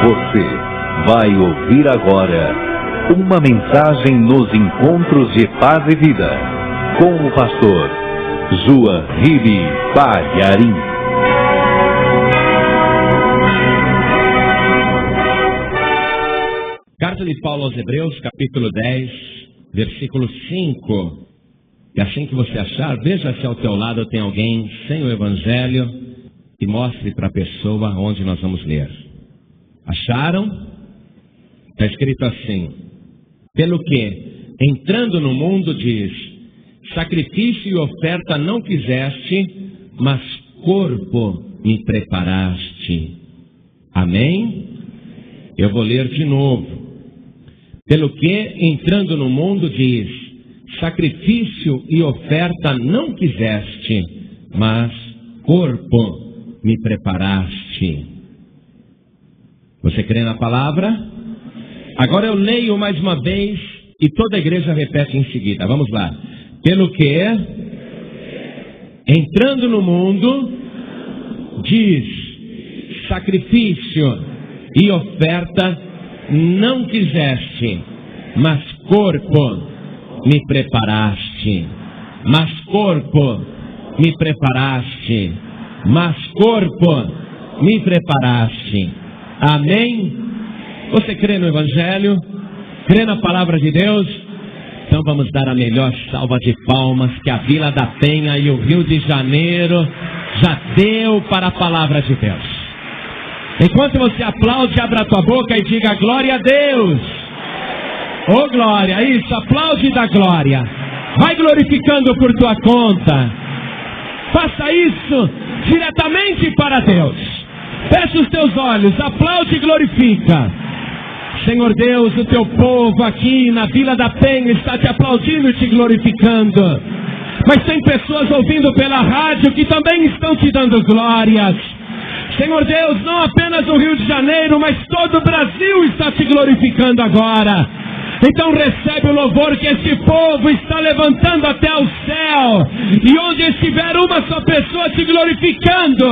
Você vai ouvir agora uma mensagem nos encontros de paz e vida com o pastor João Ribe Palharim. Carta de Paulo aos Hebreus, capítulo 10, versículo 5. E assim que você achar, veja se ao teu lado tem alguém sem o Evangelho e mostre para a pessoa onde nós vamos ler. Acharam? Está escrito assim: pelo que, entrando no mundo, diz: sacrifício e oferta não quiseste, mas corpo me preparaste. Amém? Eu vou ler de novo. Pelo que, entrando no mundo, diz: sacrifício e oferta não quiseste, mas corpo me preparaste. Você crê na palavra? Agora eu leio mais uma vez e toda a igreja repete em seguida. Vamos lá. Pelo que, entrando no mundo, diz: sacrifício e oferta não quiseste, mas corpo me preparaste. Mas corpo me preparaste. Mas corpo me preparaste. Amém? Você crê no Evangelho? Crê na palavra de Deus? Então vamos dar a melhor salva de palmas que a Vila da Penha e o Rio de Janeiro já deu para a palavra de Deus. Enquanto você aplaude, abra a tua boca e diga glória a Deus. Oh glória, isso, aplaude da glória. Vai glorificando por tua conta. Faça isso diretamente para Deus. Fecha os teus olhos, aplaude e glorifica. Senhor Deus, o teu povo aqui na Vila da Penha está te aplaudindo e te glorificando. Mas tem pessoas ouvindo pela rádio que também estão te dando glórias. Senhor Deus, não apenas o Rio de Janeiro, mas todo o Brasil está te glorificando agora. Então recebe o louvor que esse povo está levantando até ao céu. E onde estiver uma só pessoa te glorificando,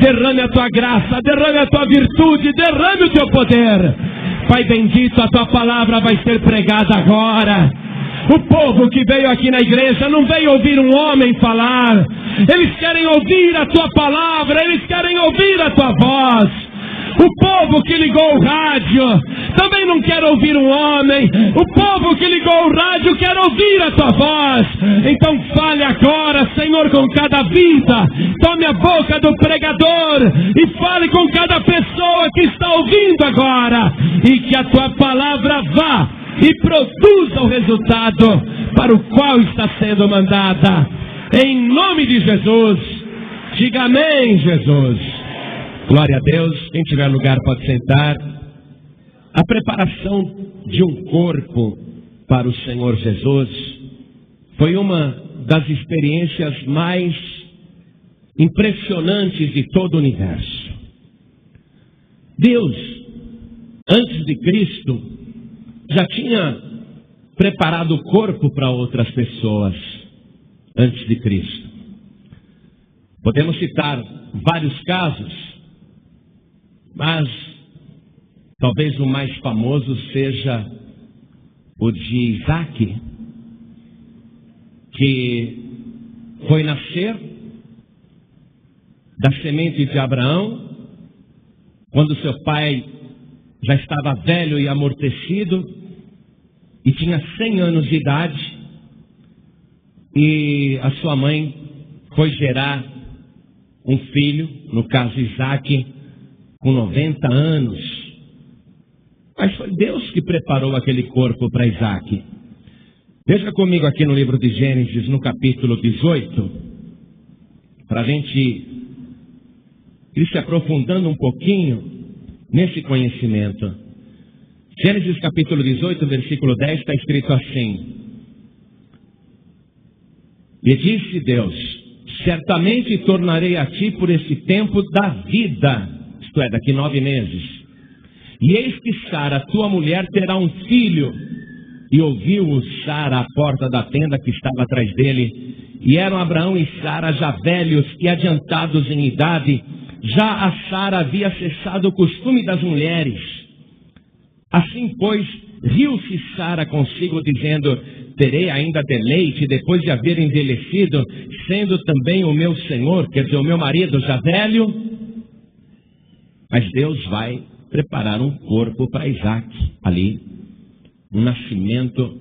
derrame a tua graça, derrame a tua virtude, derrame o teu poder. Pai bendito, a tua palavra vai ser pregada agora. O povo que veio aqui na igreja não veio ouvir um homem falar. Eles querem ouvir a tua palavra, eles querem ouvir a tua voz. O povo que ligou o rádio também não quer ouvir um homem. O povo que ligou o rádio quer ouvir a tua voz. Então fale agora, Senhor, com cada vida. Tome a boca do pregador e fale com cada pessoa que está ouvindo agora. E que a tua palavra vá e produza o resultado para o qual está sendo mandada. Em nome de Jesus. Diga amém, Jesus. Glória a Deus. Quem tiver lugar pode sentar. A preparação de um corpo para o Senhor Jesus foi uma das experiências mais impressionantes de todo o universo. Deus, antes de Cristo, já tinha preparado o corpo para outras pessoas antes de Cristo. Podemos citar vários casos, mas talvez o mais famoso seja o de Isaac, que foi nascer da semente de Abraão, quando seu pai já estava velho e amortecido, e tinha 100 anos de idade, e a sua mãe foi gerar um filho, no caso Isaac, com 90 anos. Mas foi Deus que preparou aquele corpo para Isaac. Veja comigo aqui no livro de Gênesis, no capítulo 18, para a gente ir se aprofundando um pouquinho nesse conhecimento. Gênesis capítulo 18, versículo 10, está escrito assim: e disse Deus: certamente tornarei a ti por esse tempo da vida, isto é, daqui 9 meses. E eis que Sara, tua mulher, terá um filho. E ouviu-o Sara à porta da tenda que estava atrás dele. E eram Abraão e Sara já velhos e adiantados em idade, Já a Sara havia cessado o costume das mulheres. Assim, pois, riu-se Sara consigo, dizendo: terei ainda deleite depois de haver envelhecido, sendo também o meu senhor, quer dizer, o meu marido já velho? Mas Deus vai preparar um corpo para Isaac ali, um nascimento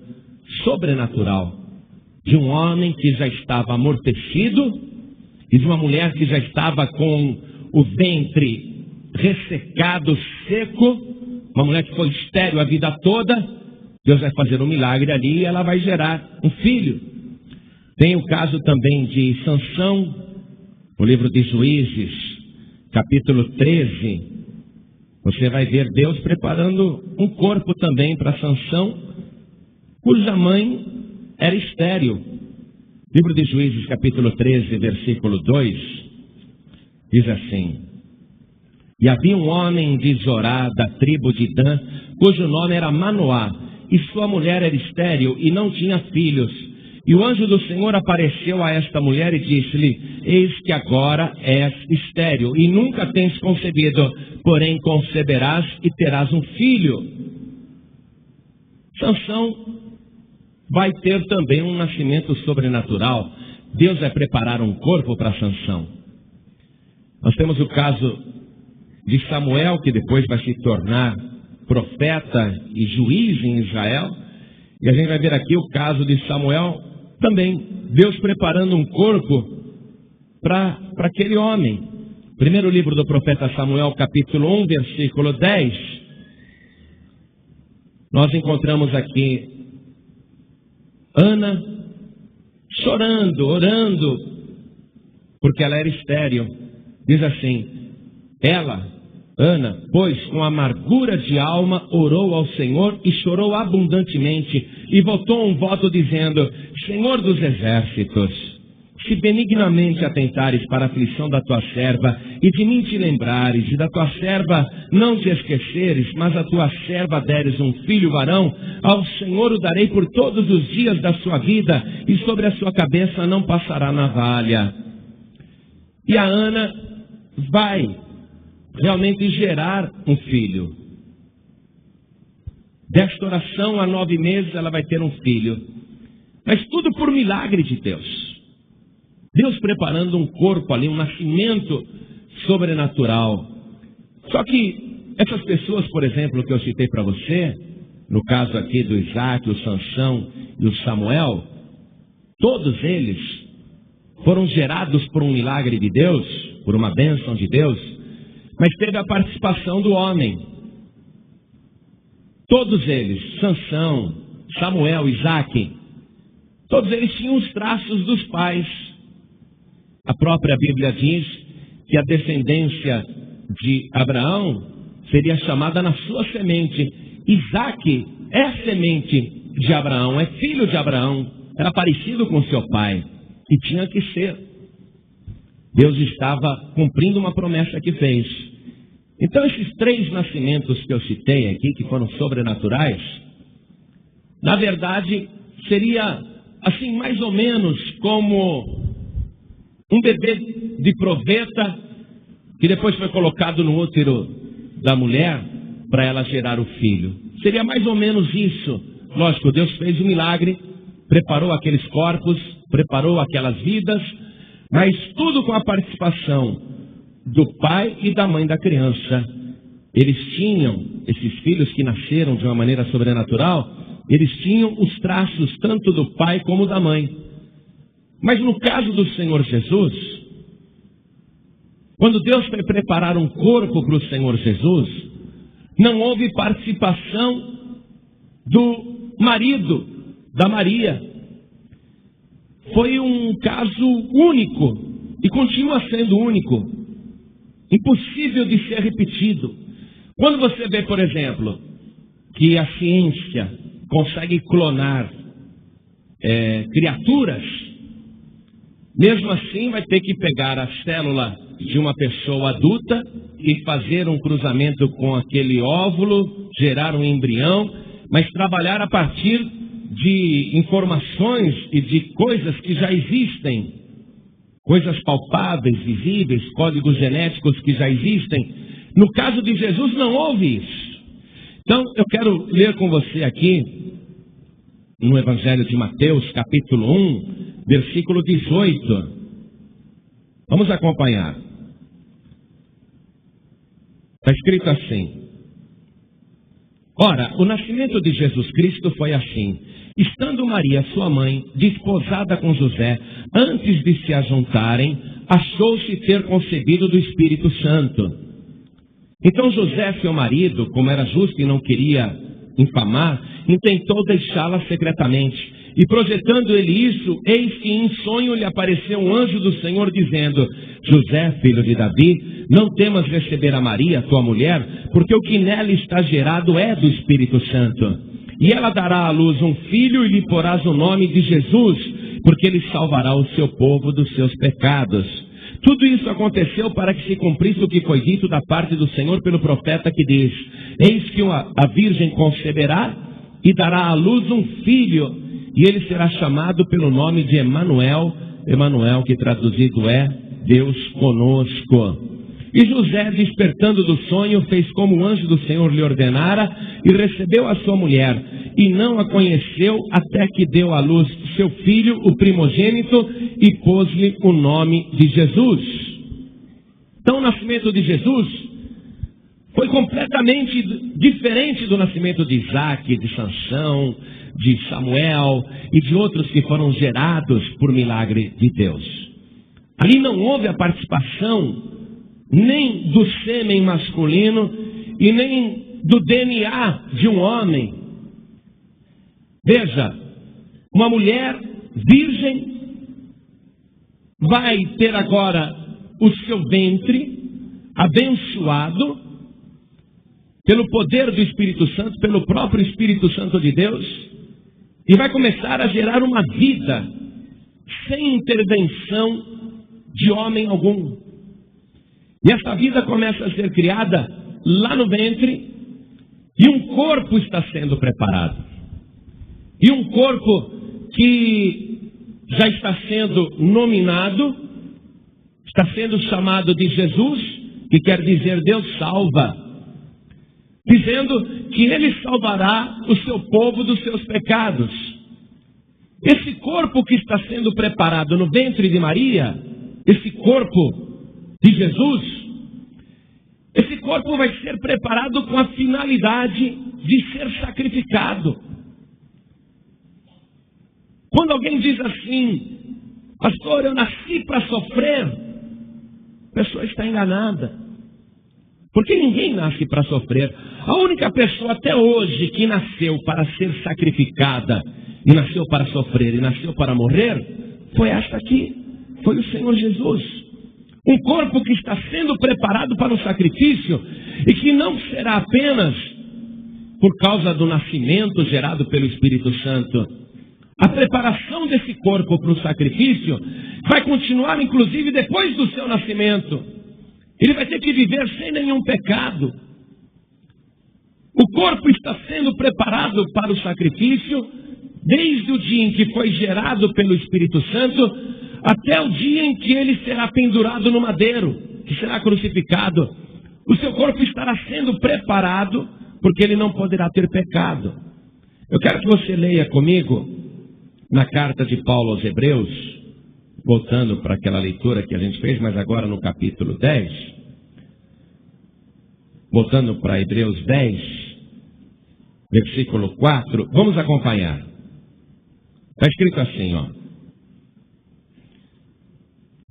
sobrenatural de um homem que já estava amortecido e de uma mulher que já estava com o ventre ressecado, seco, uma mulher que foi estéril a vida toda. Deus vai fazer um milagre ali e ela vai gerar um filho. Tem o caso também de Sansão, no livro de Juízes, capítulo 13. Você vai ver Deus preparando um corpo também para Sansão, cuja mãe era estéril. Livro de Juízes, capítulo 13, versículo 2, diz assim: e havia um homem de Zorá, da tribo de Dan, cujo nome era Manoá, e sua mulher era estéril e não tinha filhos. E o anjo do Senhor apareceu a esta mulher e disse-lhe: eis que agora és estéril e nunca tens concebido, porém conceberás e terás um filho. Sansão vai ter também um nascimento sobrenatural. Deus vai preparar um corpo para Sansão. Nós temos o caso de Samuel, que depois vai se tornar profeta e juiz em Israel. E a gente vai ver aqui o caso de Samuel também. Deus preparando um corpo para aquele homem. Primeiro livro do profeta Samuel, capítulo 1, versículo 10. Nós encontramos aqui Ana chorando, orando, porque ela era estéril. Diz assim: ela, Ana, pois com amargura de alma orou ao Senhor e chorou abundantemente, e votou um voto dizendo: Senhor dos exércitos, se benignamente atentares para a aflição da tua serva, e de mim te lembrares, e da tua serva não te esqueceres, mas a tua serva deres um filho varão, ao Senhor o darei por todos os dias da sua vida, e sobre a sua cabeça não passará navalha. E a Ana vai realmente gerar um filho. Desta oração, há 9 meses, ela vai ter um filho. Mas tudo por milagre de Deus. Deus preparando um corpo ali, um nascimento sobrenatural. Só que essas pessoas, por exemplo, que eu citei para você, no caso aqui do Isaac, o Sansão e o Samuel, todos eles foram gerados por um milagre de Deus, por uma bênção de Deus, mas teve a participação do homem. Todos eles, Sansão, Samuel, Isaac, todos eles tinham os traços dos pais. A própria Bíblia diz que a descendência de Abraão seria chamada na sua semente. Isaac é semente de Abraão, é filho de Abraão, era parecido com seu pai, e tinha que ser. Deus estava cumprindo uma promessa que fez. Então esses 3 nascimentos que eu citei aqui, que foram sobrenaturais, na verdade seria assim mais ou menos como um bebê de proveta, que depois foi colocado no útero da mulher para ela gerar o filho. Seria mais ou menos isso. Lógico, Deus fez um milagre, preparou aqueles corpos, preparou aquelas vidas, mas tudo com a participação do pai e da mãe da criança. Eles tinham, esses filhos que nasceram de uma maneira sobrenatural, eles tinham os traços tanto do pai como da mãe. Mas no caso do Senhor Jesus, quando Deus foi preparar um corpo para o Senhor Jesus, não houve participação do marido da Maria. Foi um caso único e continua sendo único, impossível de ser repetido. Quando você vê, por exemplo, que a ciência consegue clonar criaturas, mesmo assim vai ter que pegar a célula de uma pessoa adulta e fazer um cruzamento com aquele óvulo, gerar um embrião, mas trabalhar a partir de informações e de coisas que já existem. coisas palpáveis, visíveis, códigos genéticos que já existem. No caso de Jesus não houve isso. Então eu quero ler com você aqui, no Evangelho de Mateus, capítulo 1, versículo 18. Vamos acompanhar. Está escrito assim: ora, o nascimento de Jesus Cristo foi assim. Estando Maria, sua mãe, desposada com José, antes de se ajuntarem, achou-se ter concebido do Espírito Santo. Então José, seu marido, como era justo e não queria infamar, intentou deixá-la secretamente. E projetando ele isso, eis que em sonho lhe apareceu um anjo do Senhor, dizendo: José, filho de Davi, não temas receber a Maria, tua mulher, porque o que nela está gerado é do Espírito Santo. E ela dará à luz um filho, e lhe porás o nome de Jesus, porque ele salvará o seu povo dos seus pecados. Tudo isso aconteceu para que se cumprisse o que foi dito da parte do Senhor pelo profeta, que diz: eis que a virgem conceberá e dará à luz um filho, e ele será chamado pelo nome de Emanuel, Emanuel, que traduzido é Deus conosco. E José, despertando do sonho, fez como o anjo do Senhor lhe ordenara, e recebeu a sua mulher, e não a conheceu até que deu à luz seu filho, o primogênito, e pôs-lhe o nome de Jesus. Então o nascimento de Jesus foi completamente diferente do nascimento de Isaac, de Sansão, de Samuel e de outros que foram gerados por milagre de Deus. Ali não houve a participação nem do sêmen masculino e nem do DNA de um homem. Veja, uma mulher virgem vai ter agora o seu ventre abençoado pelo poder do Espírito Santo, pelo próprio Espírito Santo de Deus, e vai começar a gerar uma vida sem intervenção de homem algum. E essa vida começa a ser criada lá no ventre, e um corpo está sendo preparado. E um corpo que já está sendo nominado, está sendo chamado de Jesus, que quer dizer Deus salva, dizendo que ele salvará o seu povo dos seus pecados. Esse corpo que está sendo preparado no ventre de Maria, esse corpo de Jesus, esse corpo vai ser preparado com a finalidade de ser sacrificado. Quando alguém diz assim: pastor, eu nasci para sofrer, a pessoa está enganada. Porque ninguém nasce para sofrer. A única pessoa até hoje que nasceu para ser sacrificada, e nasceu para sofrer, e nasceu para morrer, foi esta aqui, foi o Senhor Jesus. Um corpo que está sendo preparado para o sacrifício, e que não será apenas por causa do nascimento gerado pelo Espírito Santo. A preparação desse corpo para o sacrifício vai continuar inclusive depois do seu nascimento. Ele vai ter que viver sem nenhum pecado. O corpo está sendo preparado para o sacrifício desde o dia em que foi gerado pelo Espírito Santo até o dia em que ele será pendurado no madeiro, que será crucificado. O seu corpo estará sendo preparado porque ele não poderá ter pecado. Eu quero que você leia comigo na carta de Paulo aos Hebreus, voltando para aquela leitura que a gente fez, mas agora no capítulo 10, voltando para Hebreus 10, versículo 4, vamos acompanhar. Está escrito assim, ó: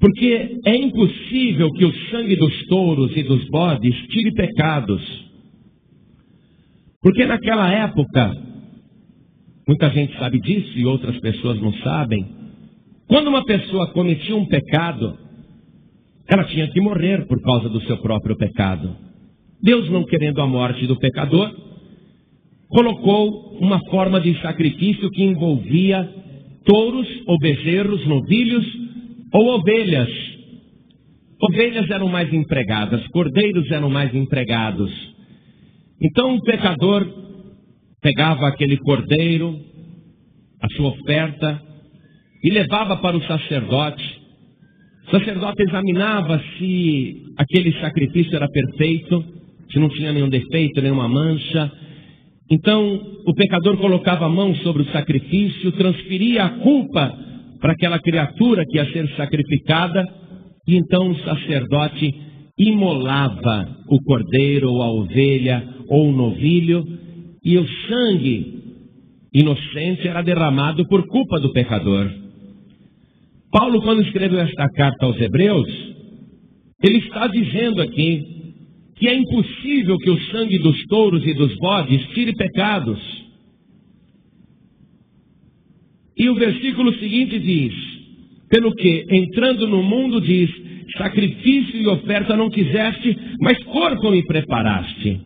porque é impossível que o sangue dos touros e dos bodes tire pecados. Porque naquela época, muita gente sabe disso e outras pessoas não sabem, quando uma pessoa cometia um pecado, ela tinha que morrer por causa do seu próprio pecado. Deus, não querendo a morte do pecador, colocou uma forma de sacrifício que envolvia touros ou bezerros, novilhos ou ovelhas. Ovelhas eram mais empregadas, cordeiros eram mais empregados. Então o pecador pegava aquele cordeiro, a sua oferta, e levava para o sacerdote. O sacerdote examinava se aquele sacrifício era perfeito, se não tinha nenhum defeito, nenhuma mancha. Então, o pecador colocava a mão sobre o sacrifício, transferia a culpa para aquela criatura que ia ser sacrificada, e então o sacerdote imolava o cordeiro, ou a ovelha, ou o novilho, e o sangue inocente era derramado por culpa do pecador. Paulo, quando escreveu esta carta aos Hebreus, ele está dizendo aqui que é impossível que o sangue dos touros e dos bodes tire pecados. E o versículo seguinte diz: pelo que, entrando no mundo, diz, sacrifício e oferta não quiseste, mas corpo me preparaste.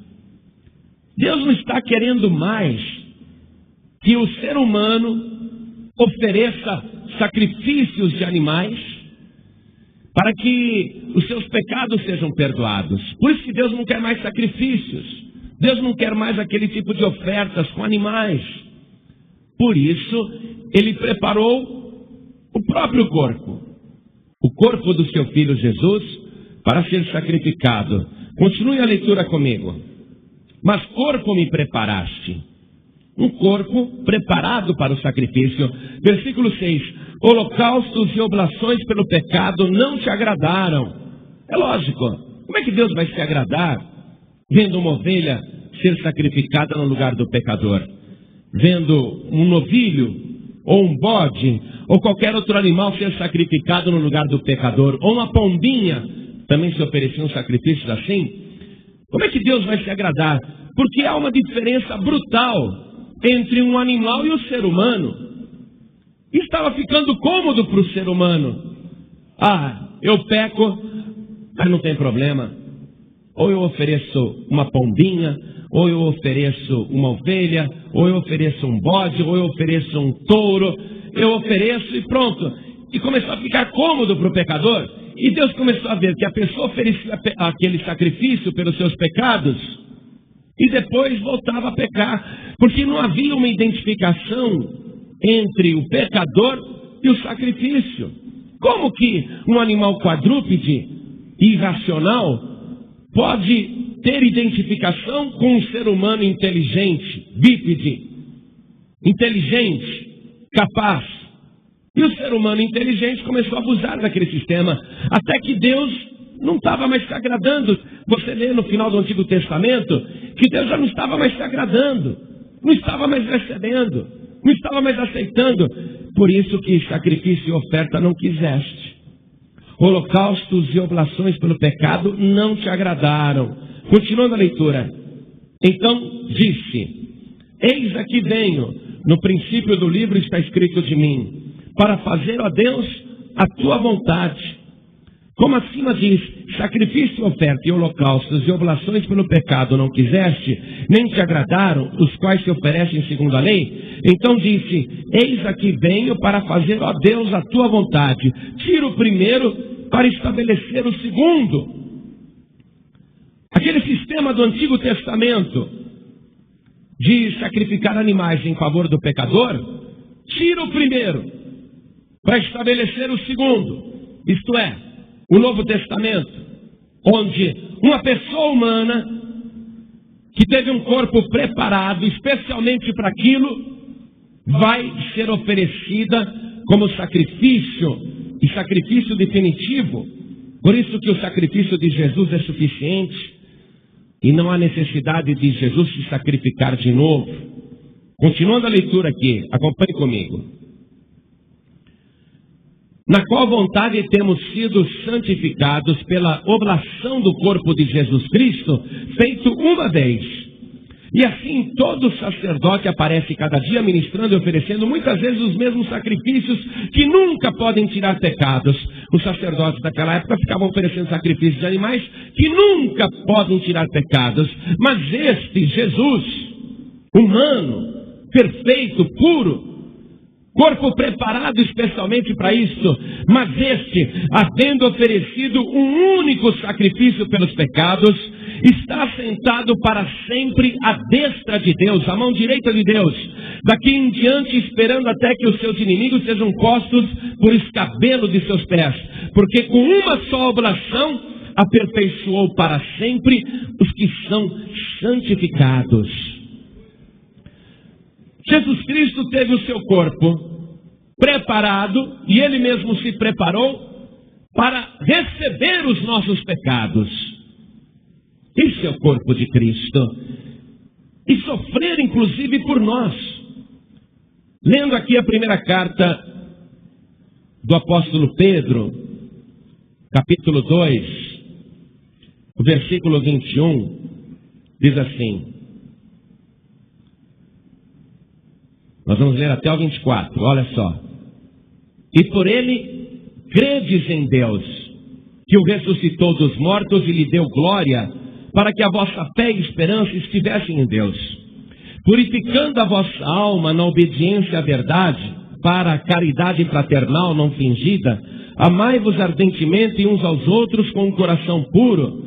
Deus não está querendo mais que o ser humano ofereça sacrifícios de animais para que os seus pecados sejam perdoados. Por isso que Deus não quer mais sacrifícios. Deus não quer mais aquele tipo de ofertas com animais. Por isso, Ele preparou o próprio corpo. O corpo do seu Filho Jesus para ser sacrificado. Continue a leitura comigo. Mas corpo me preparaste. Um corpo preparado para o sacrifício. Versículo 6. Holocaustos e oblações pelo pecado não te agradaram. É lógico. Como é que Deus vai se agradar vendo uma ovelha ser sacrificada no lugar do pecador? Vendo um novilho, ou um bode, ou qualquer outro animal ser sacrificado no lugar do pecador, ou uma pombinha, também se ofereciam sacrifícios assim. Como é que Deus vai se agradar? Porque há uma diferença brutal entre um animal e o ser humano. Estava ficando cômodo para o ser humano. Eu peco, mas não tem problema. Ou eu ofereço uma pombinha, ou eu ofereço uma ovelha, ou eu ofereço um bode, ou eu ofereço um touro. Eu ofereço e pronto. E começou a ficar cômodo para o pecador. E Deus começou a ver que a pessoa oferecia aquele sacrifício pelos seus pecados e depois voltava a pecar, porque não havia uma identificação entre o pecador e o sacrifício. Como que um animal quadrúpede irracional pode ter identificação com um ser humano inteligente, bípede, inteligente, capaz? E o ser humano inteligente começou a abusar daquele sistema, até que Deus não estava mais se agradando. Você lê no final do Antigo Testamento que Deus já não estava mais se agradando, não estava mais recebendo, não estava mais aceitando. Por isso que sacrifício e oferta não quiseste. Holocaustos e oblações pelo pecado não te agradaram. Continuando a leitura. Então disse: eis aqui venho, no princípio do livro está escrito de mim, para fazer, ó Deus, a tua vontade. Como acima diz, sacrifício, oferta e holocaustos e oblações pelo pecado não quiseste, nem te agradaram, os quais se oferecem segundo a lei. Então disse: eis aqui venho para fazer, ó Deus, a tua vontade. Tira o primeiro para estabelecer o segundo. Aquele sistema do Antigo Testamento de sacrificar animais em favor do pecador, tira o primeiro para estabelecer o segundo. Isto é, o Novo Testamento, onde uma pessoa humana que teve um corpo preparado especialmente para aquilo, vai ser oferecida como sacrifício, e sacrifício definitivo. Por isso que o sacrifício de Jesus é suficiente, e não há necessidade de Jesus se sacrificar de novo. Continuando a leitura aqui, acompanhe comigo. Na qual vontade temos sido santificados pela oblação do corpo de Jesus Cristo, feito uma vez. E assim todo sacerdote aparece cada dia ministrando e oferecendo muitas vezes os mesmos sacrifícios que nunca podem tirar pecados. Os sacerdotes daquela época ficavam oferecendo sacrifícios de animais que nunca podem tirar pecados. Mas este Jesus, humano, perfeito, puro, corpo preparado especialmente para isso, mas este, havendo oferecido um único sacrifício pelos pecados, está sentado para sempre à destra de Deus, à mão direita de Deus, daqui em diante esperando até que os seus inimigos sejam postos por escabelo de seus pés. porque com uma só oblação aperfeiçoou para sempre os que são santificados. Jesus Cristo teve o seu corpo preparado, e Ele mesmo se preparou para receber os nossos pecados. Esse é o corpo de Cristo. E sofrer inclusive por nós. Lendo aqui a primeira carta do apóstolo Pedro, capítulo 2, o versículo 21, diz assim. Nós vamos ler até o 24, olha só. E por ele credes em Deus, que o ressuscitou dos mortos e lhe deu glória, para que a vossa fé e esperança estivessem em Deus, purificando a vossa alma na obediência à verdade, para a caridade fraternal não fingida, amai-vos ardentemente uns aos outros com um coração puro,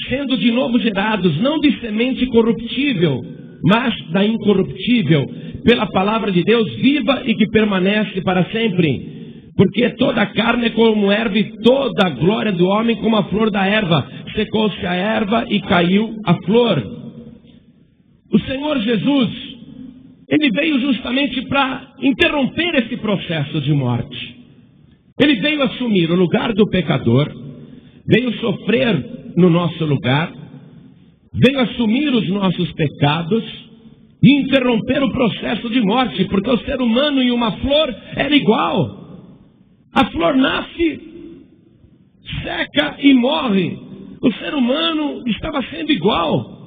sendo de novo gerados, não de semente corruptível, mas da incorruptível, pela palavra de Deus viva e que permanece para sempre. Porque toda a carne é como erva, e toda a glória do homem como a flor da erva. Secou-se a erva e caiu a flor. O Senhor Jesus, Ele veio justamente para interromper esse processo de morte. Ele veio assumir o lugar do pecador, veio sofrer no nosso lugar, veio assumir os nossos pecados e interromper o processo de morte, porque o ser humano e uma flor era igual. A flor nasce, seca e morre. O ser humano estava sendo igual.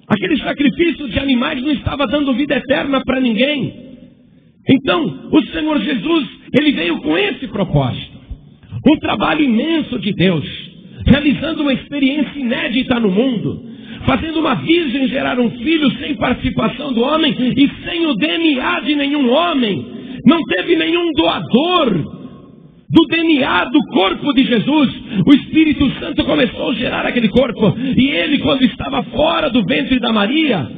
Aquele sacrifício de animais não estava dando vida eterna para ninguém. Então, o Senhor Jesus, Ele veio com esse propósito. Um trabalho imenso de Deus, realizando uma experiência inédita no mundo, fazendo uma virgem gerar um filho sem participação do homem e sem o DNA de nenhum homem. Não teve nenhum doador do DNA do corpo de Jesus. O Espírito Santo começou a gerar aquele corpo. E ele, quando estava fora do ventre da Maria,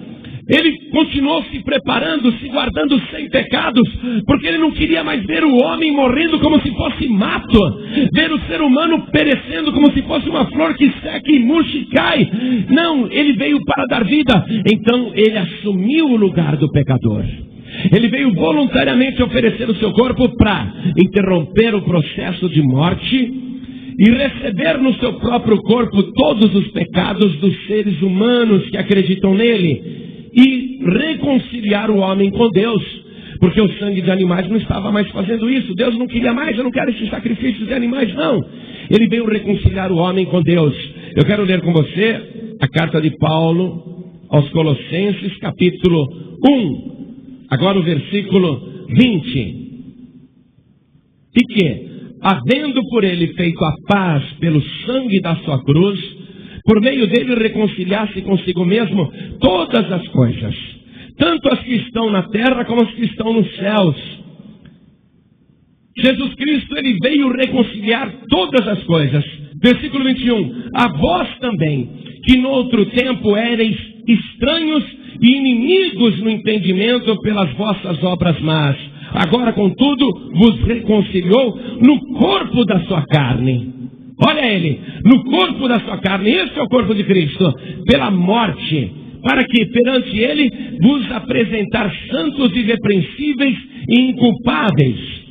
ele continuou se preparando, se guardando sem pecados, porque ele não queria mais ver o homem morrendo como se fosse mato, ver o ser humano perecendo como se fosse uma flor que seca e murcha e cai. Não, ele veio para dar vida. Então ele assumiu o lugar do pecador. Ele veio voluntariamente oferecer o seu corpo para interromper o processo de morte e receber no seu próprio corpo todos os pecados dos seres humanos que acreditam nele e reconciliar o homem com Deus, porque o sangue de animais não estava mais fazendo isso. Deus não queria mais, eu não quero esses sacrifícios de animais, não. Ele veio reconciliar o homem com Deus. Eu quero ler com você a carta de Paulo aos Colossenses, capítulo 1. Agora o versículo 20. E que, havendo por ele feito a paz pelo sangue da sua cruz, por meio dele reconciliasse consigo mesmo todas as coisas, tanto as que estão na terra como as que estão nos céus. Jesus Cristo, ele veio reconciliar todas as coisas. Versículo 21. A vós também, que no outro tempo éreis estranhos e inimigos no entendimento pelas vossas obras más, agora contudo vos reconciliou no corpo da sua carne. Olha ele, no corpo da sua carne. Esse é o corpo de Cristo, pela morte, para que perante ele vos apresentar santos, irrepreensíveis e inculpáveis.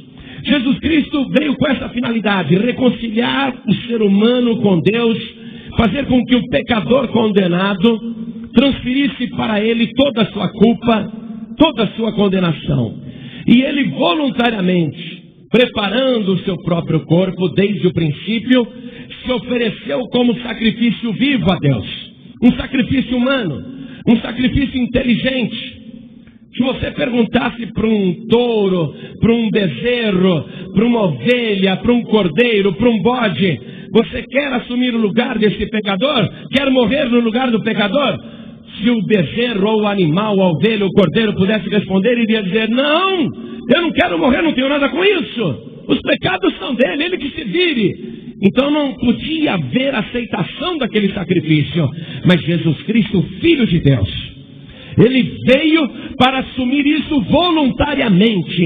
Jesus Cristo veio com essa finalidade: reconciliar o ser humano com Deus, fazer com que o pecador condenado transferisse para ele toda a sua culpa, toda a sua condenação. E ele voluntariamente, preparando o seu próprio corpo desde o princípio, se ofereceu como sacrifício vivo a Deus. Um sacrifício humano, um sacrifício inteligente. Se você perguntasse para um touro, para um bezerro, para uma ovelha, para um cordeiro, para um bode: você quer assumir o lugar desse pecador? Quer morrer no lugar do pecador? Se o bezerro, ou o animal, a ovelha, ou o cordeiro pudesse responder, ele iria dizer: não, eu não quero morrer, não tenho nada com isso. Os pecados são dele, ele que se vire. Então não podia haver aceitação daquele sacrifício. Mas Jesus Cristo, Filho de Deus, Ele veio para assumir isso voluntariamente.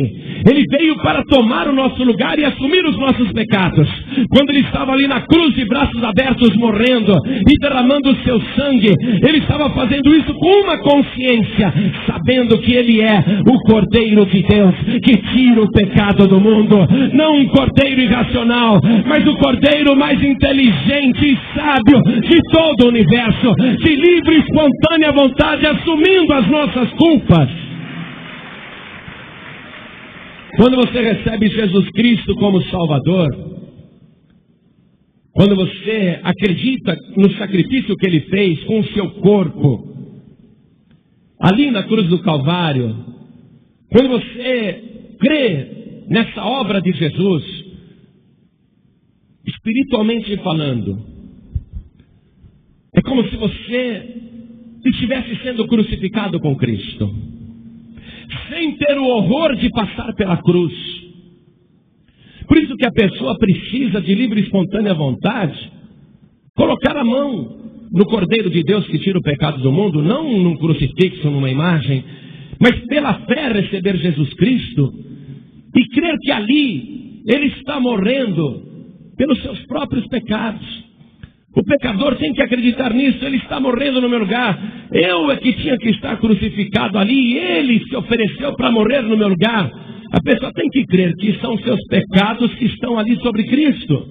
Ele veio para tomar o nosso lugar e assumir os nossos pecados. Quando ele estava ali na cruz de braços abertos morrendo e derramando o seu sangue, ele estava fazendo isso com uma consciência, sabendo que ele é o Cordeiro de Deus que tira o pecado do mundo. Não um cordeiro irracional, mas o cordeiro mais inteligente e sábio de todo o universo, de livre e espontânea vontade, assumindo as nossas culpas. Quando você recebe Jesus Cristo como Salvador, quando você acredita no sacrifício que Ele fez com o seu corpo, ali na cruz do Calvário, quando você crê nessa obra de Jesus, espiritualmente falando, é como se você estivesse sendo crucificado com Cristo, sem ter o horror de passar pela cruz. Por isso que a pessoa precisa de livre e espontânea vontade colocar a mão no Cordeiro de Deus que tira o pecado do mundo, não num crucifixo, numa imagem, mas pela fé receber Jesus Cristo e crer que ali Ele está morrendo pelos seus próprios pecados. O pecador tem que acreditar nisso. Ele está morrendo no meu lugar. Eu é que tinha que estar crucificado ali e Ele se ofereceu para morrer no meu lugar. A pessoa tem que crer que são seus pecados que estão ali sobre Cristo.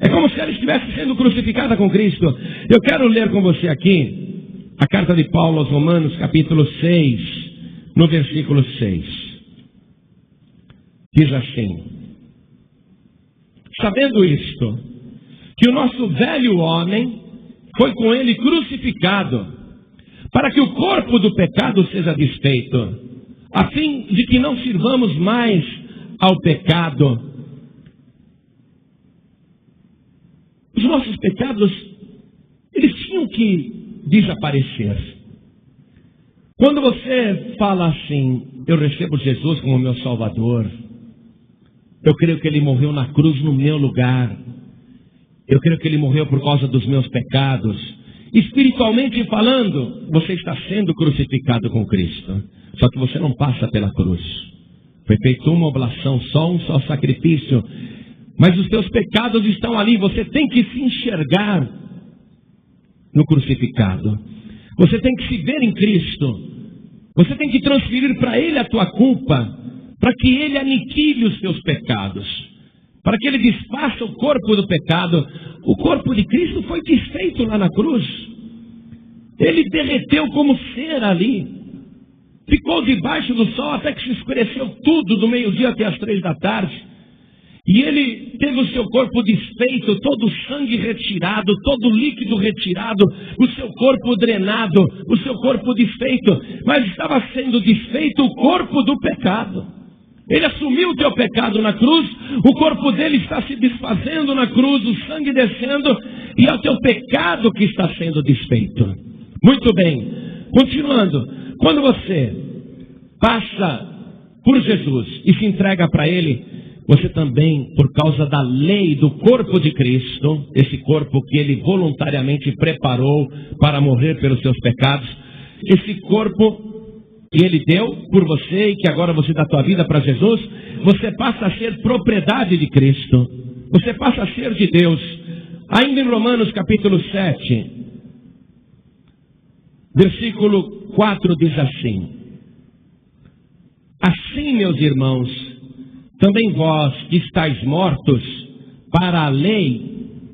É como se ela estivesse sendo crucificada com Cristo. Eu quero ler com você aqui a carta de Paulo aos Romanos, capítulo 6, no versículo 6. Diz assim: sabendo isto, que o nosso velho homem foi com ele crucificado, para que o corpo do pecado seja desfeito, a fim de que não sirvamos mais ao pecado. Os nossos pecados, eles tinham que desaparecer. Quando você fala assim, eu recebo Jesus como meu Salvador, eu creio que Ele morreu na cruz no meu lugar, eu creio que Ele morreu por causa dos meus pecados. Espiritualmente falando, você está sendo crucificado com Cristo. Só que você não passa pela cruz. Foi feita uma oblação, um só sacrifício. Mas os teus pecados estão ali. Você tem que se enxergar no crucificado. Você tem que se ver em Cristo. Você tem que transferir para Ele a tua culpa, para que Ele aniquile os teus pecados, para que Ele desfaça o corpo do pecado. O corpo de Cristo foi desfeito lá na cruz. Ele derreteu como cera ali. Ficou debaixo do sol até que se escureceu tudo, do meio-dia até as 3 da tarde. E Ele teve o seu corpo desfeito, todo o sangue retirado, todo o líquido retirado, o seu corpo drenado, o seu corpo desfeito. Mas estava sendo desfeito o corpo do pecado. Ele assumiu o teu pecado na cruz, o corpo dele está se desfazendo na cruz, o sangue descendo, e é o teu pecado que está sendo desfeito. Muito bem, continuando, quando você passa por Jesus e se entrega para Ele, você também, por causa da lei do corpo de Cristo, esse corpo que Ele voluntariamente preparou para morrer pelos seus pecados, esse corpo que Ele deu por você e que agora você dá a tua vida para Jesus, você passa a ser propriedade de Cristo. Você passa a ser de Deus. Ainda em Romanos capítulo 7, versículo 4 diz assim: assim, meus irmãos, também vós que estáis mortos para a lei,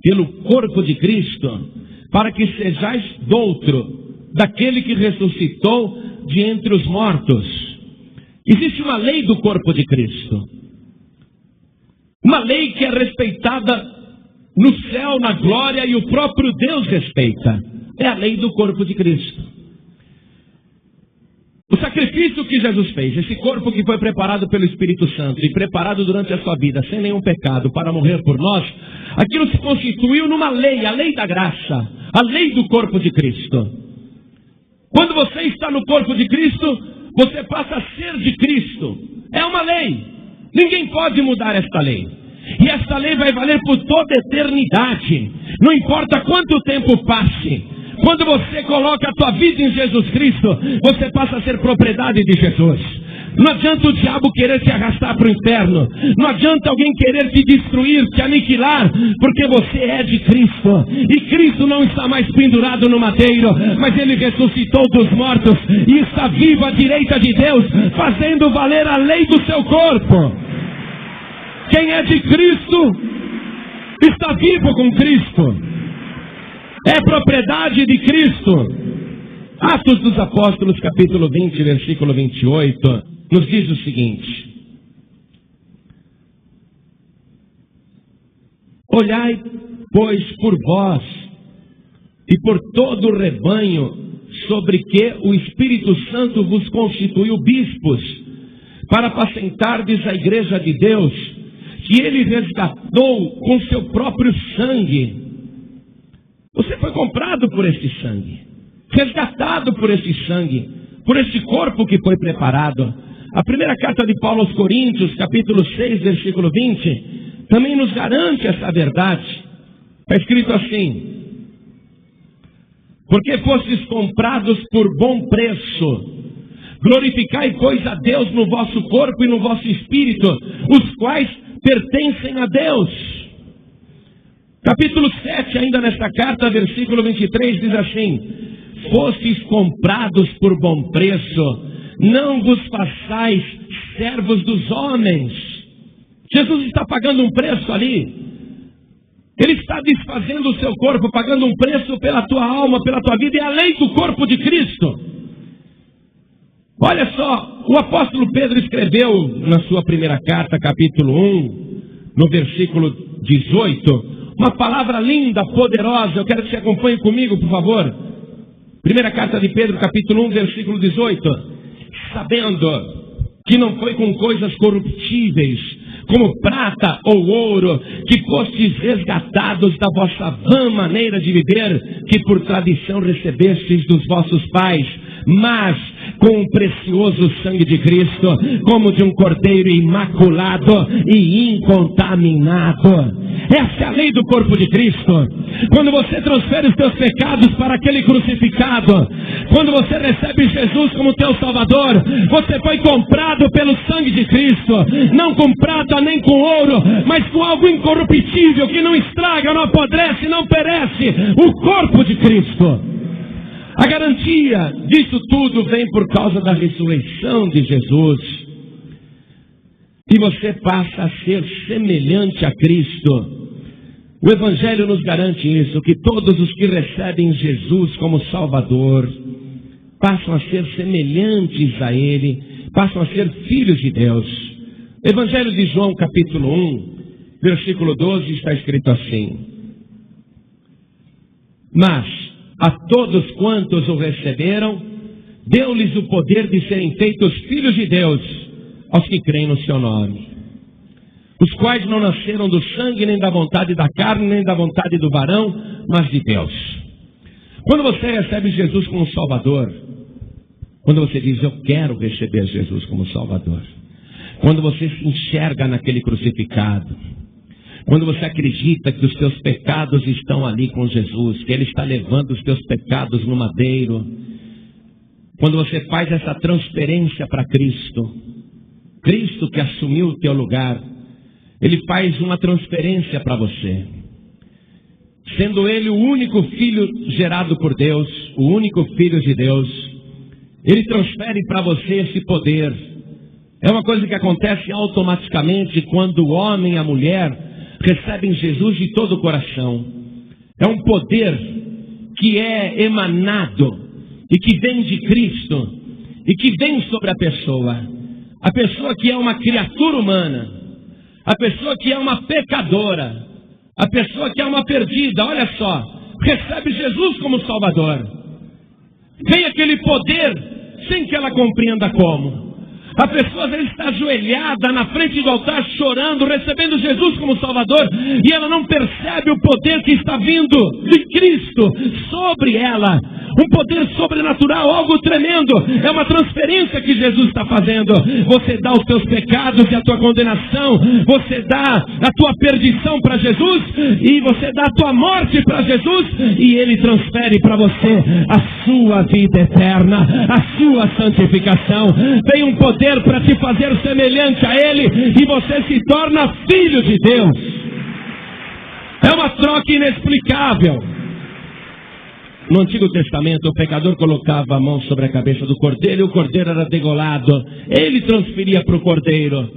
pelo corpo de Cristo, para que sejais doutro daquele que ressuscitou de entre os mortos. Existe uma lei do corpo de Cristo, uma lei que é respeitada no céu, na glória, e o próprio Deus respeita. É a lei do corpo de Cristo. O sacrifício que Jesus fez, esse corpo que foi preparado pelo Espírito Santo e preparado durante a sua vida, sem nenhum pecado, para morrer por nós, aquilo se constituiu numa lei, a lei da graça, a lei do corpo de Cristo. Quando você está no corpo de Cristo, você passa a ser de Cristo. É uma lei. Ninguém pode mudar esta lei. E esta lei vai valer por toda a eternidade. Não importa quanto tempo passe. Quando você coloca a tua vida em Jesus Cristo, você passa a ser propriedade de Jesus. Não adianta o diabo querer te arrastar para o inferno. Não adianta alguém querer te destruir, te aniquilar, porque você é de Cristo. E Cristo não está mais pendurado no madeiro, mas Ele ressuscitou dos mortos e está vivo à direita de Deus, fazendo valer a lei do seu corpo. Quem é de Cristo está vivo com Cristo. É propriedade de Cristo. Atos dos Apóstolos, capítulo 20, versículo 28, nos diz o seguinte: olhai, pois, por vós e por todo o rebanho sobre que o Espírito Santo vos constituiu bispos, para apacentardes a igreja de Deus, que Ele resgatou com seu próprio sangue. Você foi comprado por este sangue, resgatado por este sangue, por este corpo que foi preparado. A primeira carta de Paulo aos Coríntios, capítulo 6, versículo 20, também nos garante essa verdade. Está escrito assim: porque fostes comprados por bom preço, glorificai, pois, a Deus no vosso corpo e no vosso espírito, os quais pertencem a Deus. Capítulo 7, ainda nesta carta, versículo 23, diz assim: fostes comprados por bom preço, não vos façais servos dos homens. Jesus está pagando um preço ali. Ele está desfazendo o seu corpo, pagando um preço pela tua alma, pela tua vida, e além do corpo de Cristo. Olha só, o apóstolo Pedro escreveu na sua primeira carta, capítulo 1, no versículo 18, uma palavra linda, poderosa. Eu quero que você acompanhe comigo, por favor. Primeira carta de Pedro, capítulo 1, versículo 18. Sabendo que não foi com coisas corruptíveis, como prata ou ouro, que fostes resgatados da vossa vã maneira de viver, que por tradição recebestes dos vossos pais, mas com o precioso sangue de Cristo, como de um cordeiro imaculado e incontaminado. Essa é a lei do corpo de Cristo. Quando você transfere os teus pecados para aquele crucificado, quando você recebe Jesus como teu Salvador, você foi comprado pelo sangue de Cristo, não com prata nem com ouro, mas com algo incorruptível, que não estraga, não apodrece, não perece, o corpo de Cristo. A garantia disso tudo vem por causa da ressurreição de Jesus. E você passa a ser semelhante a Cristo. O Evangelho nos garante isso, que todos os que recebem Jesus como Salvador passam a ser semelhantes a Ele, passam a ser filhos de Deus. Evangelho de João, capítulo 1, versículo 12, está escrito assim: mas a todos quantos o receberam, deu-lhes o poder de serem feitos filhos de Deus, aos que creem no seu nome, os quais não nasceram do sangue, nem da vontade da carne, nem da vontade do varão, mas de Deus. Quando você recebe Jesus como Salvador, quando você diz, eu quero receber Jesus como Salvador, quando você se enxerga naquele crucificado, quando você acredita que os teus pecados estão ali com Jesus, que Ele está levando os teus pecados no madeiro, quando você faz essa transferência para Cristo, Cristo que assumiu o teu lugar, Ele faz uma transferência para você. Sendo Ele o único filho gerado por Deus, o único filho de Deus, Ele transfere para você esse poder. É uma coisa que acontece automaticamente quando o homem e a mulher recebem Jesus de todo o coração. É um poder que é emanado e que vem de Cristo e que vem sobre a pessoa. A pessoa que é uma criatura humana, a pessoa que é uma pecadora, a pessoa que é uma perdida, olha só, recebe Jesus como Salvador. Vem aquele poder sem que ela compreenda como. A pessoa às vezes está ajoelhada na frente do altar chorando, recebendo Jesus como Salvador, e ela não percebe o poder que está vindo de Cristo sobre ela. um poder sobrenatural, algo tremendo. É uma transferência que Jesus está fazendo. Você dá os teus pecados e a tua condenação, você dá a tua perdição para Jesus, e você dá a tua morte para Jesus, e Ele transfere para você a sua vida eterna, a sua santificação. Tem um poder para te fazer semelhante a Ele, e você se torna filho de Deus. É uma troca inexplicável. No Antigo Testamento, o pecador colocava a mão sobre a cabeça do cordeiro e o cordeiro era degolado. Ele transferia para o cordeiro,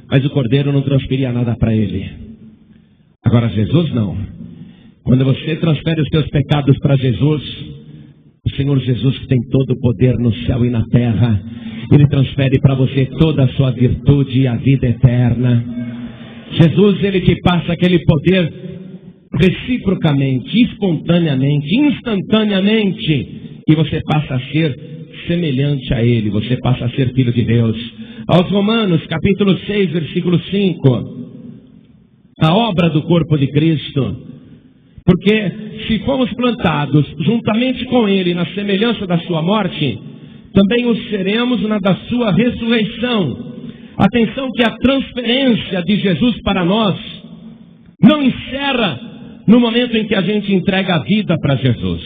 mas o cordeiro não transferia nada para ele. Agora Jesus não. Quando você transfere os seus pecados para Jesus, o Senhor Jesus, que tem todo o poder no céu e na terra, Ele transfere para você toda a sua virtude e a vida eterna. Jesus, Ele te passa aquele poder reciprocamente, espontaneamente, instantaneamente, e você passa a ser semelhante a Ele, você passa a ser filho de Deus. Aos Romanos, capítulo 6, versículo 5, a obra do corpo de Cristo, porque se fomos plantados juntamente com Ele na semelhança da sua morte, também o seremos na da sua ressurreição. Atenção que a transferência de Jesus para nós não encerra no momento em que a gente entrega a vida para Jesus.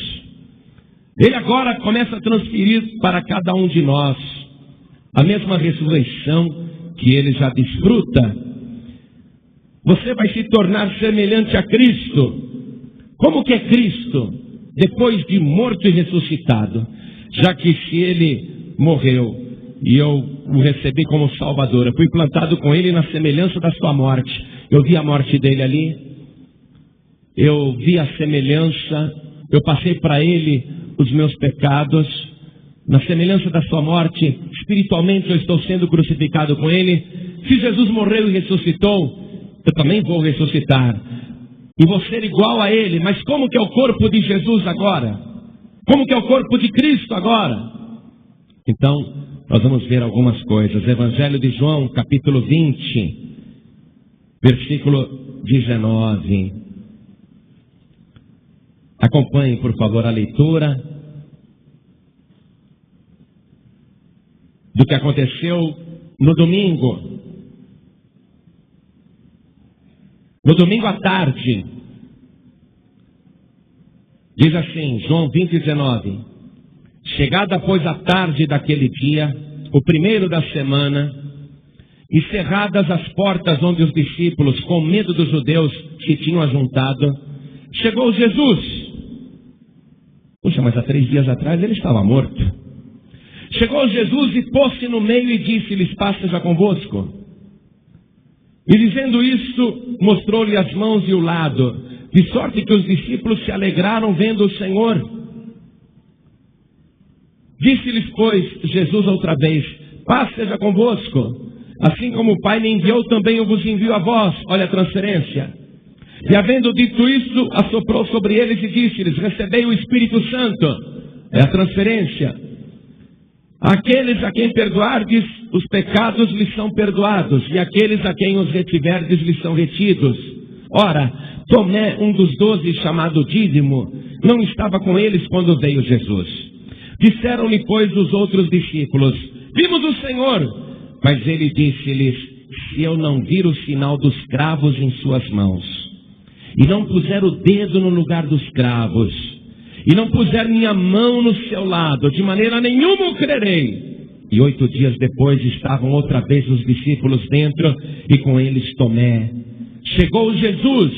Ele agora começa a transferir para cada um de nós a mesma ressurreição que Ele já desfruta. Você vai se tornar semelhante a Cristo. Como que é Cristo? Depois de morto e ressuscitado. Já que se Ele morreu e eu o recebi como Salvador, eu fui plantado com Ele na semelhança da sua morte. Eu vi a morte dele ali, eu vi a semelhança, eu passei para Ele os meus pecados, na semelhança da sua morte, espiritualmente eu estou sendo crucificado com Ele. Se Jesus morreu e ressuscitou, eu também vou ressuscitar, e vou ser igual a Ele. Mas como que é o corpo de Jesus agora? Como que é o corpo de Cristo agora? Então, nós vamos ver algumas coisas. Evangelho de João, capítulo 20, versículo 19. Acompanhe, por favor, a leitura do que aconteceu no domingo. No domingo à tarde. Diz assim, João 20, 19. Chegada, pois, a tarde daquele dia, o primeiro da semana, e cerradas as portas onde os discípulos, com medo dos judeus, se tinham ajuntado, chegou Jesus. Puxa, mas há 3 dias atrás ele estava morto. Chegou Jesus e pôs-se no meio e disse-lhes: paz seja convosco. E dizendo isso, mostrou-lhe as mãos e o lado, de sorte que os discípulos se alegraram vendo o Senhor. Disse-lhes, pois, Jesus outra vez: paz seja convosco. Assim como o Pai me enviou, também eu vos envio a vós. Olha a transferência. E havendo dito isso, assoprou sobre eles e disse-lhes: recebei o Espírito Santo. É a transferência. Aqueles a quem perdoardes, os pecados lhes são perdoados, e aqueles a quem os retiverdes lhes são retidos. Ora, Tomé, um dos 12, chamado Dídimo, não estava com eles quando veio Jesus. Disseram-lhe, pois, os outros discípulos: vimos o Senhor. Mas ele disse-lhes: se eu não vir o sinal dos cravos em suas mãos, e não puser o dedo no lugar dos cravos, e não puser minha mão no seu lado, de maneira nenhuma o crerei. E 8 dias depois estavam outra vez os discípulos dentro, e com eles Tomé. Chegou Jesus,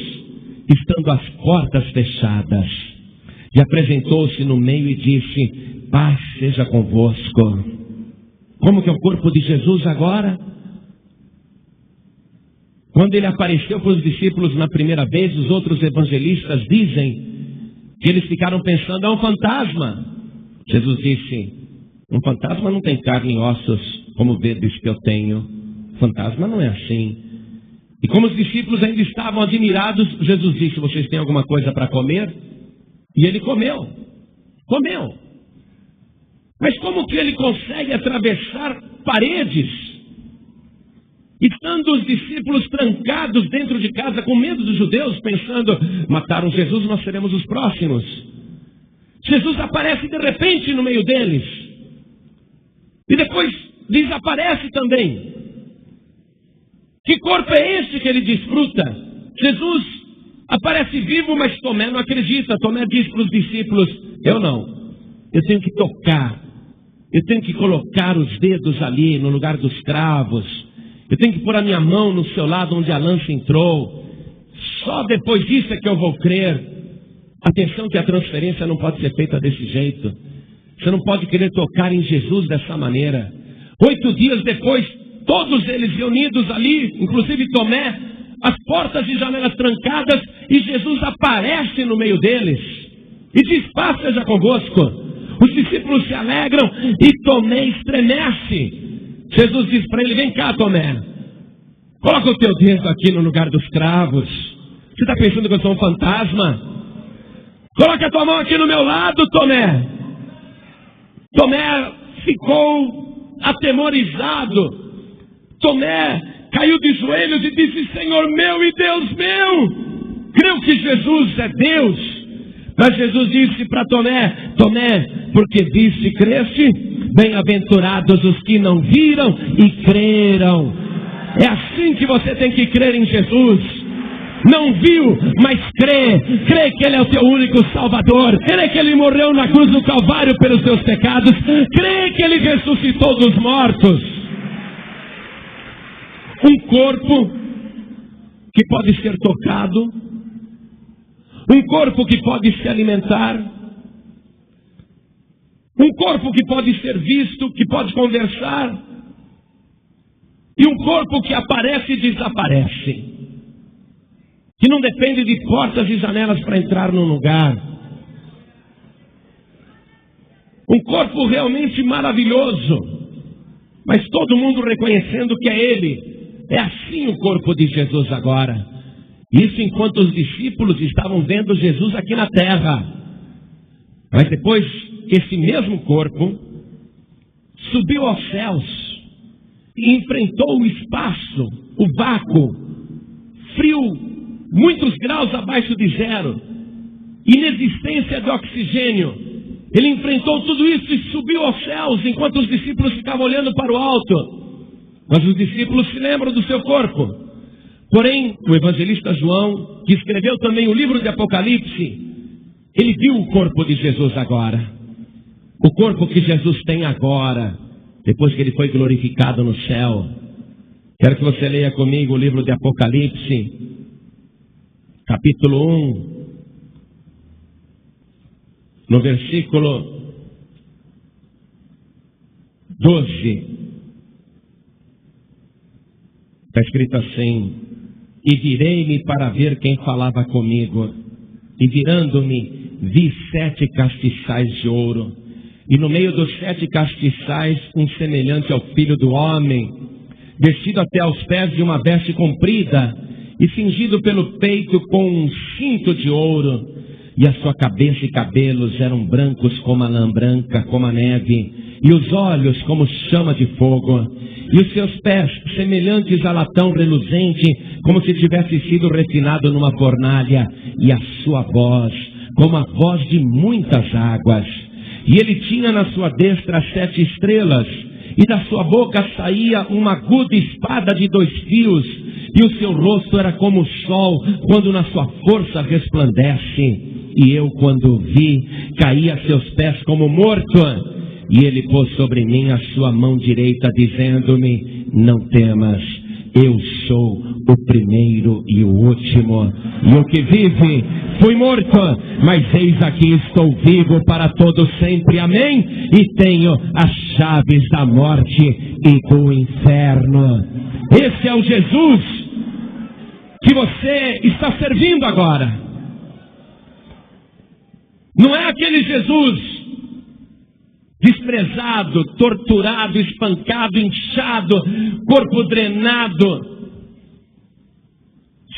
estando as portas fechadas, e apresentou-se no meio e disse: paz seja convosco. Como que é o corpo de Jesus agora? Quando ele apareceu para os discípulos na primeira vez, os outros evangelistas dizem que eles ficaram pensando: é um fantasma. Jesus disse: um fantasma não tem carne e ossos, como vedes que eu tenho. Fantasma não é assim. E como os discípulos ainda estavam admirados, Jesus disse: vocês têm alguma coisa para comer? E ele comeu. Comeu. Mas como que ele consegue atravessar paredes? Estando os discípulos trancados dentro de casa com medo dos judeus, pensando: mataram Jesus, nós seremos os próximos. Jesus aparece de repente no meio deles. E depois desaparece também. Que corpo é esse que ele desfruta? Jesus aparece vivo, mas Tomé não acredita. Tomé diz para os discípulos: eu não. Eu tenho que tocar. Eu tenho que colocar os dedos ali no lugar dos cravos. Eu tenho que pôr a minha mão no seu lado onde a lança entrou. Só depois disso é que eu vou crer. Atenção que a transferência não pode ser feita desse jeito. Você não pode querer tocar em Jesus dessa maneira. 8 dias depois, todos eles reunidos ali, inclusive Tomé, as portas e janelas trancadas, e Jesus aparece no meio deles e diz: paz seja convosco. Os discípulos se alegram e Tomé estremece. Jesus diz para ele: vem cá, Tomé, coloca o teu dedo aqui no lugar dos cravos. Você está pensando que eu sou um fantasma? Coloca a tua mão aqui no meu lado, Tomé. Tomé ficou atemorizado. Tomé caiu de joelhos e disse: Senhor meu e Deus meu. Creu que Jesus é Deus. Mas Jesus disse para Tomé: Tomé, porque viste e creste, bem-aventurados os que não viram e creram. É assim que você tem que crer em Jesus. Não viu, mas crê. Crê que Ele é o teu único Salvador. Crê que Ele morreu na cruz do Calvário pelos teus pecados. Crê que Ele ressuscitou dos mortos. Um corpo que pode ser tocado. Um corpo que pode se alimentar. Um corpo que pode ser visto, que pode conversar. E um corpo que aparece e desaparece. Que não depende de portas e janelas para entrar num lugar. Um corpo realmente maravilhoso. Mas todo mundo reconhecendo que é Ele. É assim o corpo de Jesus agora. Isso enquanto os discípulos estavam vendo Jesus aqui na terra. Mas depois, esse mesmo corpo subiu aos céus e enfrentou o espaço, o vácuo, frio, muitos graus abaixo de zero, inexistência de oxigênio. Ele enfrentou tudo isso e subiu aos céus, enquanto os discípulos ficavam olhando para o alto. Mas os discípulos se lembram do seu corpo. Porém, o evangelista João, que escreveu também o livro de Apocalipse, ele viu o corpo de Jesus agora. O corpo que Jesus tem agora, depois que ele foi glorificado no céu. Quero que você leia comigo o livro de Apocalipse, capítulo 1, no versículo 12. Está escrito assim: e virei-me para ver quem falava comigo, e virando-me, vi 7 castiçais de ouro, e no meio dos 7 castiçais, um semelhante ao Filho do Homem, vestido até aos pés de uma veste comprida, e cingido pelo peito com um cinto de ouro, e a sua cabeça e cabelos eram brancos como a lã branca, como a neve, e os olhos como chama de fogo, e os seus pés semelhantes a latão reluzente, como se tivesse sido refinado numa fornalha, e a sua voz como a voz de muitas águas. E ele tinha na sua destra 7 estrelas, e da sua boca saía uma aguda espada de 2 fios, e o seu rosto era como o sol, quando na sua força resplandece. E eu, quando o vi, caí a seus pés como morto. E ele pôs sobre mim a sua mão direita, dizendo-me: não temas, eu sou o primeiro e o último, e o que vive fui morto, mas eis aqui estou vivo para todo sempre, amém? E tenho as chaves da morte e do inferno. Esse é o Jesus que você está servindo agora. Não é aquele Jesus desprezado, torturado, espancado, inchado, corpo drenado,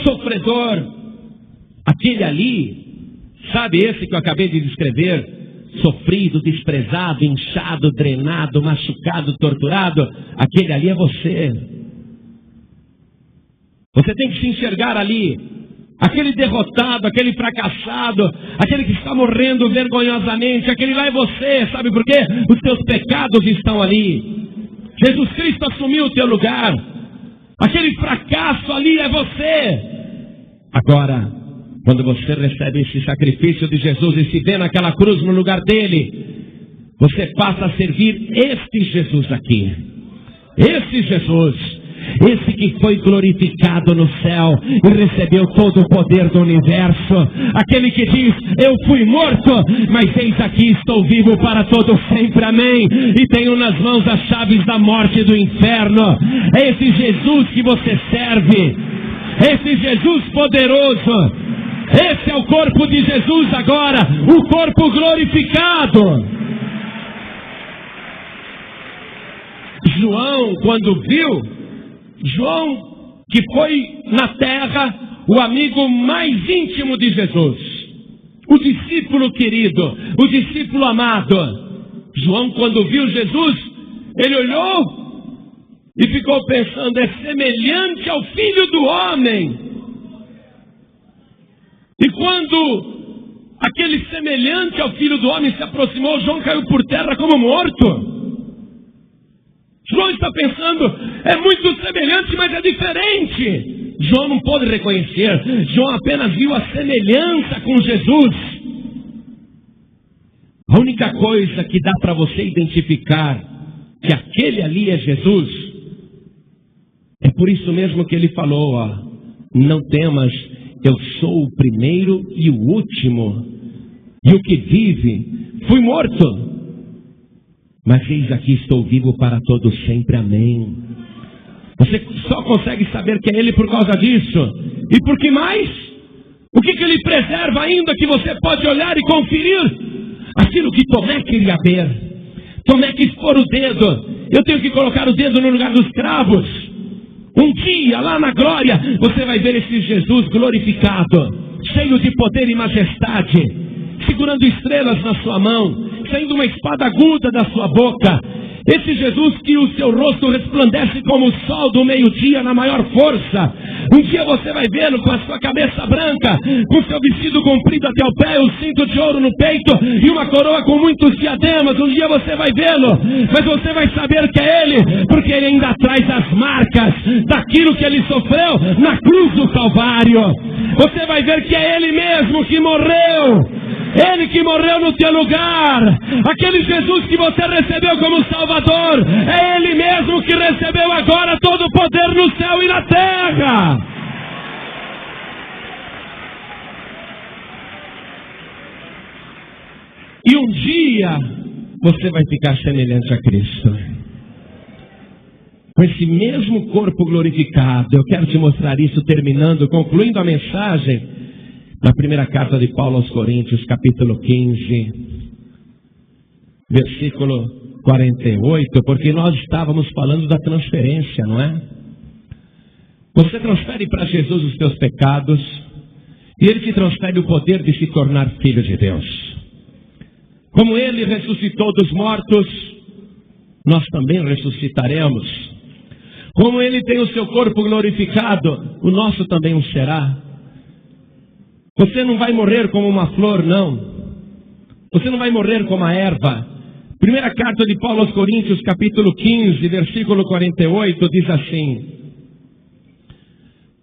sofredor. Aquele ali, sabe, esse que eu acabei de descrever, sofrido, desprezado, inchado, drenado, machucado, torturado, aquele ali é você. Você tem que se enxergar ali. aquele derrotado, aquele fracassado, aquele que está morrendo vergonhosamente, aquele lá é você, sabe por quê? Os teus pecados estão ali. Jesus Cristo assumiu o teu lugar. Aquele fracasso ali é você. Agora, quando você recebe esse sacrifício de Jesus e se vê naquela cruz no lugar dele, você passa a servir este Jesus aqui. Esse Jesus, esse que foi glorificado no céu e recebeu todo o poder do universo. Aquele que diz, eu fui morto, mas eis aqui estou vivo para todo sempre, amém. E tenho nas mãos as chaves da morte e do inferno. É esse Jesus que você serve. Esse Jesus poderoso. Esse é o corpo de Jesus agora, o corpo glorificado. João, quando viu, João, que foi na terra o amigo mais íntimo de Jesus, o discípulo querido, o discípulo amado. João, quando viu Jesus, ele olhou e ficou pensando, é semelhante ao Filho do Homem. E quando aquele semelhante ao Filho do Homem se aproximou, João caiu por terra como morto. João está pensando, é muito semelhante, mas é diferente. João não pôde reconhecer. João apenas viu a semelhança com Jesus. A única coisa que dá para você identificar que aquele ali é Jesus, é por isso mesmo que ele falou, ó, não temas, eu sou o primeiro e o último, e o que vive, fui morto, mas eis aqui estou vivo para todo sempre, amém. Você só consegue saber que é Ele por causa disso. E por que mais? O que Ele preserva ainda que você pode olhar e conferir? Aquilo que Tomé queria ver. Tomé quis pôr o dedo. Eu tenho que colocar o dedo no lugar dos cravos. Um dia, lá na glória, você vai ver esse Jesus glorificado, cheio de poder e majestade, segurando estrelas na sua mão, saindo uma espada aguda da sua boca. Esse Jesus que o seu rosto resplandece como o sol do meio-dia na maior força. Um dia você vai vê-lo com a sua cabeça branca, com seu vestido comprido até o pé, o cinto de ouro no peito e uma coroa com muitos diademas. Um dia você vai vê-lo, mas você vai saber que é Ele, porque Ele ainda traz as marcas daquilo que Ele sofreu na cruz do Calvário. Você vai ver que é Ele mesmo que morreu. Ele que morreu no teu lugar. Aquele Jesus que você recebeu como Salvador, é Ele mesmo que recebeu agora todo o poder no céu e na terra. E um dia você vai ficar semelhante a Cristo, com esse mesmo corpo glorificado. Eu quero te mostrar isso terminando, concluindo a mensagem na primeira carta de Paulo aos Coríntios, capítulo 15, versículo 48, porque nós estávamos falando da transferência, não é? Você transfere para Jesus os teus pecados, e Ele te transfere o poder de se tornar filho de Deus. Como Ele ressuscitou dos mortos, nós também ressuscitaremos. Como Ele tem o seu corpo glorificado, o nosso também o será. Você não vai morrer como uma flor, não. Você não vai morrer como a erva. Primeira carta de Paulo aos Coríntios, capítulo 15, versículo 48, diz assim: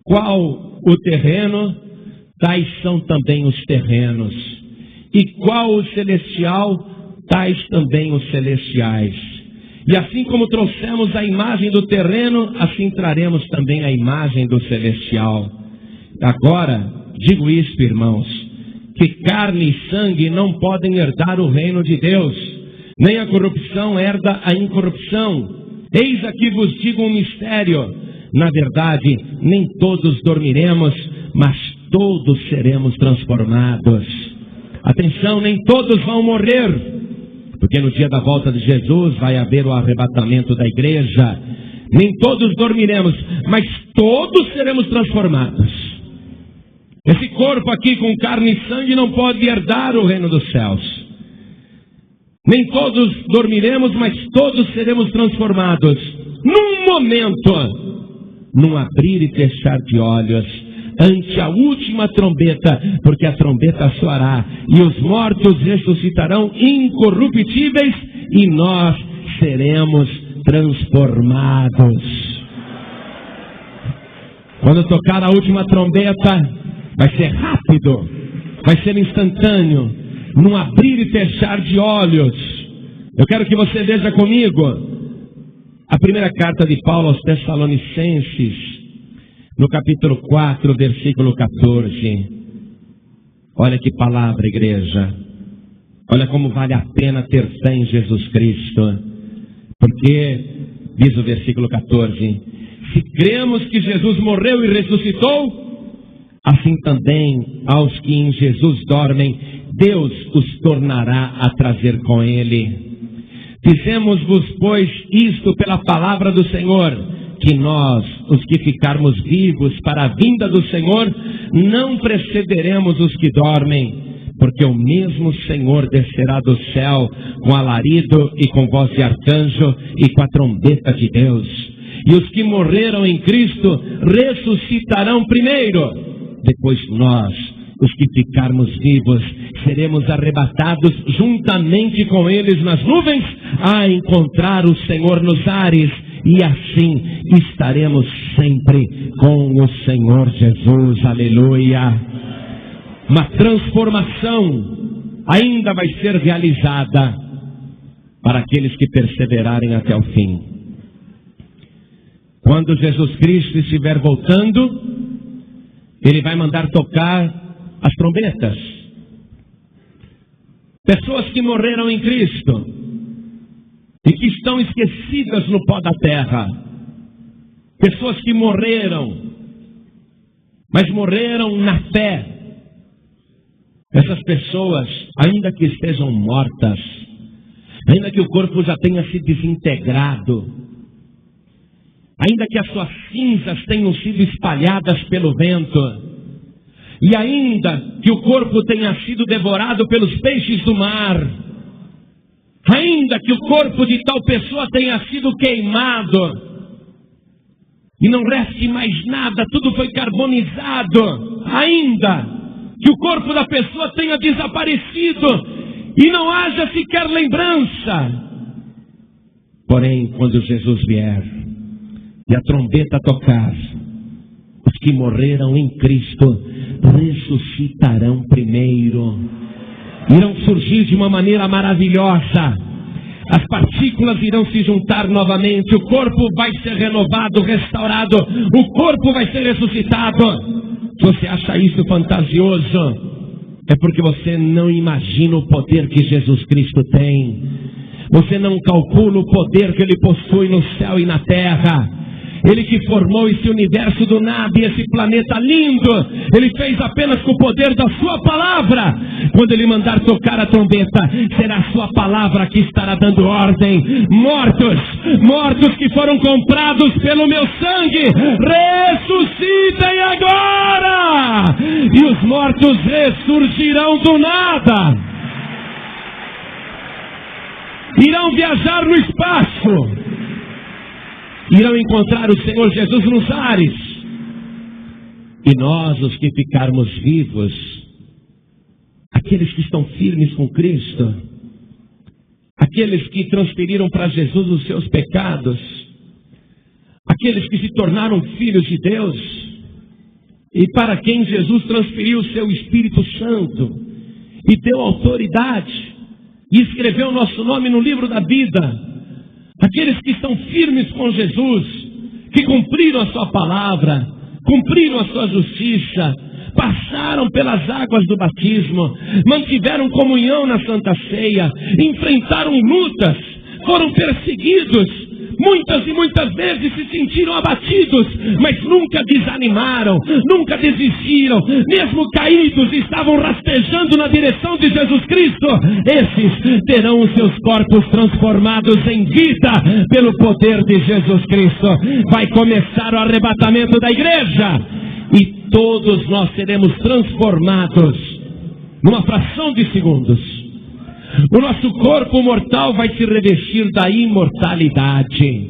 qual o terreno, tais são também os terrenos. E qual o celestial, tais também os celestiais. E assim como trouxemos a imagem do terreno, assim traremos também a imagem do celestial. Agora, digo isto, irmãos, que carne e sangue não podem herdar o reino de Deus, nem a corrupção herda a incorrupção. Eis aqui vos digo um mistério: na verdade, nem todos dormiremos, mas todos seremos transformados. Atenção, nem todos vão morrer, porque no dia da volta de Jesus vai haver o arrebatamento da igreja. Nem todos dormiremos, mas todos seremos transformados. Esse corpo aqui com carne e sangue não pode herdar o reino dos céus. Nem todos dormiremos, mas todos seremos transformados. Num momento, num abrir e fechar de olhos, ante a última trombeta, porque a trombeta soará, e os mortos ressuscitarão incorruptíveis, e nós seremos transformados. Quando tocar a última trombeta, vai ser rápido, vai ser instantâneo, num abrir e fechar de olhos. Eu quero que você veja comigo a primeira carta de Paulo aos Tessalonicenses, no capítulo 4, versículo 14. Olha que palavra, igreja. Olha como vale a pena ter fé em Jesus Cristo. Porque, diz o versículo 14, se cremos que Jesus morreu e ressuscitou, assim também aos que em Jesus dormem, Deus os tornará a trazer com Ele. Dizemos-vos, pois, isto pela palavra do Senhor, que nós, os que ficarmos vivos para a vinda do Senhor, não precederemos os que dormem, porque o mesmo Senhor descerá do céu com alarido e com voz de arcanjo e com a trombeta de Deus. E os que morreram em Cristo ressuscitarão primeiro. Depois nós, os que ficarmos vivos, seremos arrebatados juntamente com eles nas nuvens, a encontrar o Senhor nos ares, e assim estaremos sempre com o Senhor Jesus. Aleluia! Uma transformação ainda vai ser realizada para aqueles que perseverarem até o fim. Quando Jesus Cristo estiver voltando, Ele vai mandar tocar as trombetas. Pessoas que morreram em Cristo e que estão esquecidas no pó da terra. Pessoas que morreram, mas morreram na fé. Essas pessoas, ainda que estejam mortas, ainda que o corpo já tenha se desintegrado, ainda que as suas cinzas tenham sido espalhadas pelo vento, e ainda que o corpo tenha sido devorado pelos peixes do mar, ainda que o corpo de tal pessoa tenha sido queimado, e não reste mais nada, tudo foi carbonizado, ainda que o corpo da pessoa tenha desaparecido, e não haja sequer lembrança. Porém, quando Jesus vier, e a trombeta tocar, os que morreram em Cristo ressuscitarão primeiro. Irão surgir de uma maneira maravilhosa. As partículas irão se juntar novamente. O corpo vai ser renovado, restaurado. O corpo vai ser ressuscitado. Se você acha isso fantasioso, é porque você não imagina o poder que Jesus Cristo tem. Você não calcula o poder que Ele possui no céu e na terra. Ele que formou esse universo do nada e esse planeta lindo, Ele fez apenas com o poder da sua palavra. Quando Ele mandar tocar a trombeta, será a sua palavra que estará dando ordem. Mortos que foram comprados pelo meu sangue, ressuscitem agora! E os mortos ressurgirão do nada. Irão viajar no espaço. Irão encontrar o Senhor Jesus nos ares. E nós, os que ficarmos vivos, aqueles que estão firmes com Cristo, aqueles que transferiram para Jesus os seus pecados, aqueles que se tornaram filhos de Deus, e para quem Jesus transferiu o seu Espírito Santo, e deu autoridade, e escreveu o nosso nome no livro da vida, aqueles que estão firmes com Jesus, que cumpriram a sua palavra, cumpriram a sua justiça, passaram pelas águas do batismo, mantiveram comunhão na Santa Ceia, enfrentaram lutas, foram perseguidos, muitas e muitas vezes se sentiram abatidos, mas nunca desanimaram, nunca desistiram, mesmo caídos, estavam rastejando na direção de Jesus Cristo. Esses terão os seus corpos transformados em vida pelo poder de Jesus Cristo. Vai começar o arrebatamento da igreja e todos nós seremos transformados numa fração de segundos. O nosso corpo mortal vai se revestir da imortalidade.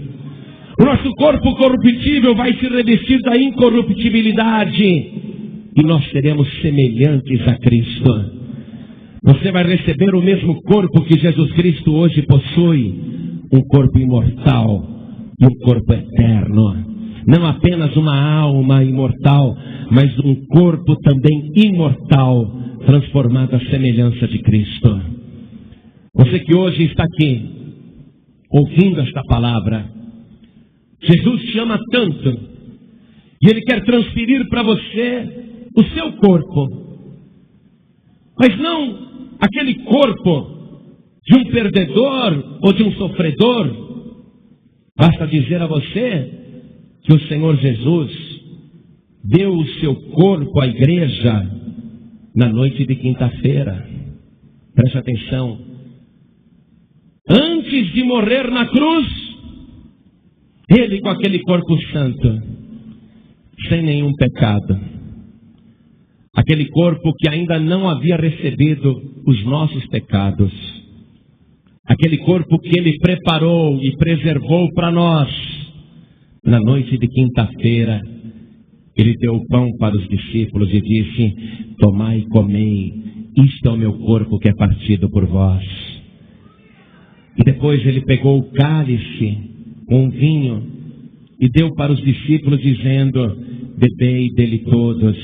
O nosso corpo corruptível vai se revestir da incorruptibilidade. e nós seremos semelhantes a Cristo. Você vai receber o mesmo corpo que Jesus Cristo hoje possui, um corpo imortal e um corpo eterno. Não apenas uma alma imortal, mas um corpo também imortal, transformado à semelhança de Cristo. Você que hoje está aqui, ouvindo esta palavra, Jesus te ama tanto, e Ele quer transferir para você o seu corpo, mas não aquele corpo de um perdedor ou de um sofredor. Basta dizer a você que o Senhor Jesus deu o seu corpo à igreja na noite de quinta-feira. Preste atenção. Antes de morrer na cruz, Ele com aquele corpo santo, sem nenhum pecado, aquele corpo que ainda não havia recebido os nossos pecados, aquele corpo que Ele preparou e preservou para nós, na noite de quinta-feira, Ele deu o pão para os discípulos e disse: tomai e comei, isto é o meu corpo que é partido por vós. E depois Ele pegou o cálice com o vinho e deu para os discípulos dizendo: bebei dele todos,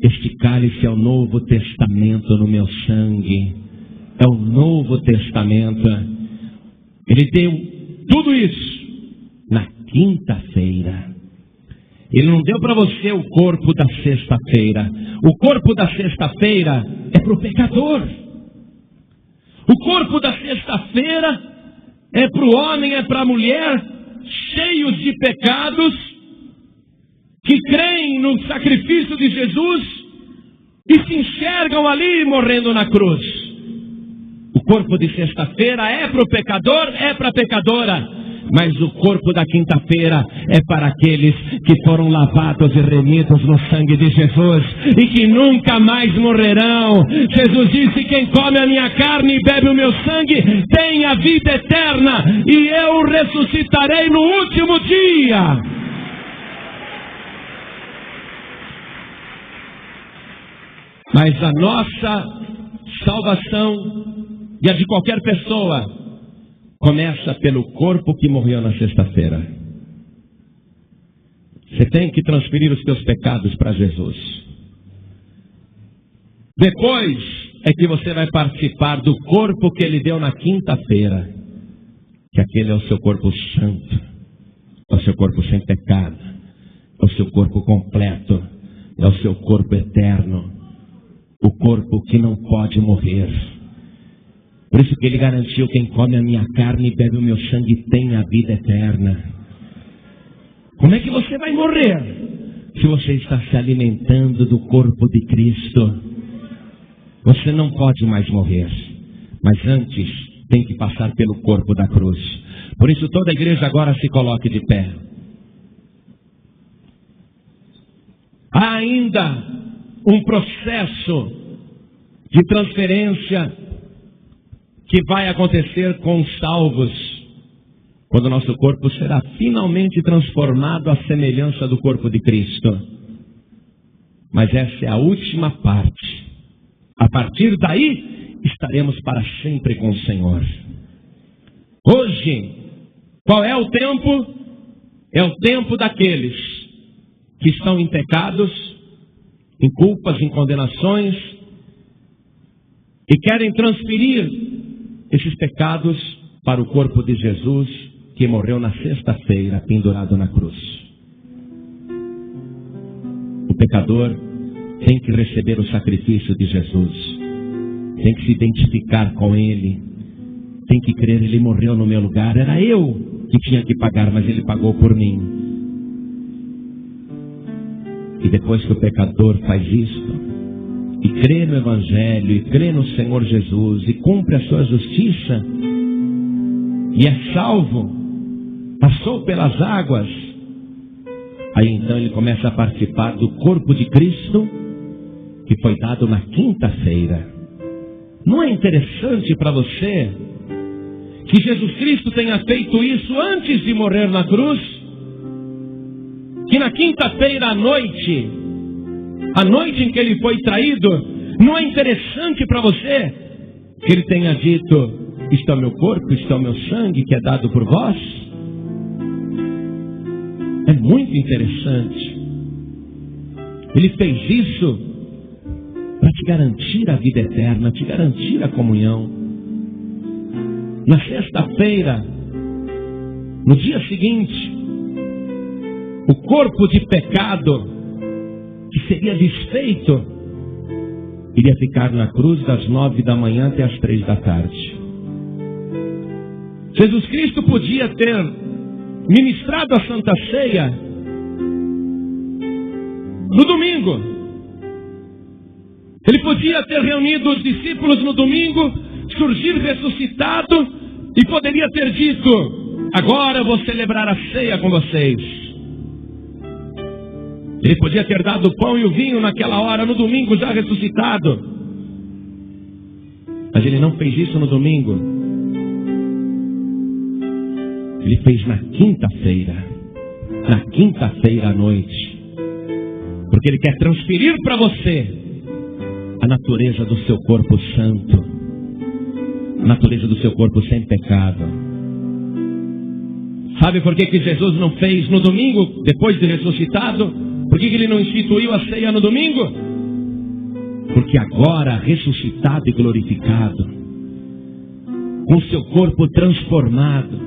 este cálice é o Novo Testamento no meu sangue, é o Novo Testamento. Ele deu tudo isso na quinta-feira. Ele não deu para você o corpo da sexta-feira. O corpo da sexta-feira é para o pecador. O corpo da sexta-feira é para o homem, é para a mulher, cheios de pecados, que creem no sacrifício de Jesus e se enxergam ali morrendo na cruz. O corpo de sexta-feira é para o pecador, é para a pecadora. Mas o corpo da quinta-feira é para aqueles que foram lavados e remidos no sangue de Jesus e que nunca mais morrerão. Jesus disse: quem come a minha carne e bebe o meu sangue tem a vida eterna, e eu o ressuscitarei no último dia. Mas a nossa salvação e a de qualquer pessoa começa pelo corpo que morreu na sexta-feira. Você tem que transferir os seus pecados para Jesus. Depois é que você vai participar do corpo que Ele deu na quinta-feira, que aquele é o seu corpo santo, é o seu corpo sem pecado, é o seu corpo completo, é o seu corpo eterno, o corpo que não pode morrer. Por isso que Ele garantiu: quem come a minha carne e bebe o meu sangue tem a vida eterna. Como é que você vai morrer se você está se alimentando do corpo de Cristo? Você não pode mais morrer, mas antes tem que passar pelo corpo da cruz. Por isso toda a igreja agora se coloque de pé. Há ainda um processo de transferência que vai acontecer com os salvos, quando o nosso corpo será finalmente transformado à semelhança do corpo de Cristo. Mas essa é a última parte. A partir daí, estaremos para sempre com o Senhor. Hoje, qual é o tempo? É o tempo daqueles que estão em pecados, em culpas, em condenações, e querem transferir esses pecados para o corpo de Jesus, que morreu na sexta-feira, pendurado na cruz. O pecador tem que receber o sacrifício de Jesus, tem que se identificar com Ele, tem que crer: Ele morreu no meu lugar. Era eu que tinha que pagar, mas Ele pagou por mim. E depois que o pecador faz isto, e crê no Evangelho, e crê no Senhor Jesus, e cumpre a sua justiça, e é salvo, passou pelas águas, aí então ele começa a participar do corpo de Cristo, que foi dado na quinta-feira. Não é interessante para você que Jesus Cristo tenha feito isso antes de morrer na cruz? Que na quinta-feira à noite a noite em que ele foi traído, não é interessante para você que ele tenha dito: isto é o meu corpo, isto é o meu sangue que é dado por vós? É muito interessante. Ele fez isso para te garantir a vida eterna, te garantir a comunhão. Na sexta-feira, no dia seguinte, o corpo de pecado que seria desfeito iria ficar na cruz das 9 da manhã até as 3 da tarde. Jesus Cristo podia ter ministrado a Santa Ceia no domingo. Ele podia ter reunido os discípulos no domingo, surgir ressuscitado e poderia ter dito: agora eu vou celebrar a ceia com vocês. Ele podia ter dado o pão e o vinho naquela hora, no domingo, já ressuscitado. Mas ele não fez isso no domingo. Ele fez na quinta-feira. Na quinta-feira à noite. Porque ele quer transferir para você a natureza do seu corpo santo. A natureza do seu corpo sem pecado. Sabe por que Jesus não fez no domingo, depois de ressuscitado? Por que ele não instituiu a ceia no domingo? Porque agora, ressuscitado e glorificado, com seu corpo transformado,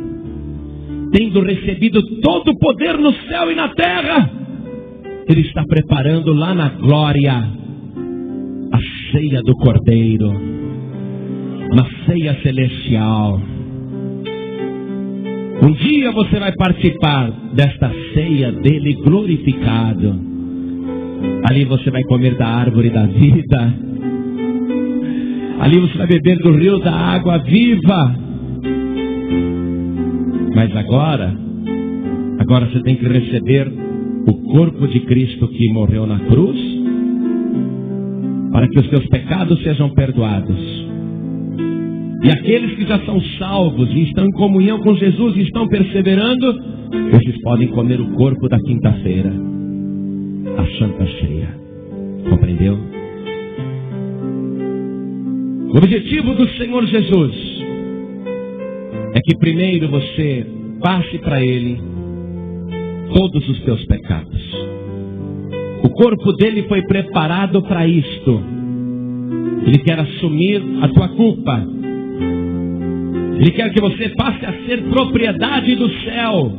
tendo recebido todo o poder no céu e na terra, ele está preparando lá na glória a ceia do Cordeiro, uma ceia celestial. Um dia você vai participar desta ceia dele glorificado. Ali você vai comer da árvore da vida. Ali você vai beber do rio da água viva. Mas agora você tem que receber o corpo de Cristo que morreu na cruz, para que os seus pecados sejam perdoados. E aqueles que já são salvos e estão em comunhão com Jesus e estão perseverando, esses podem comer o corpo da quinta-feira, a Santa Ceia. Compreendeu? O objetivo do Senhor Jesus é que primeiro você passe para Ele todos os teus pecados. O corpo dele foi preparado para isto. Ele quer assumir a tua culpa. Ele quer que você passe a ser propriedade do céu.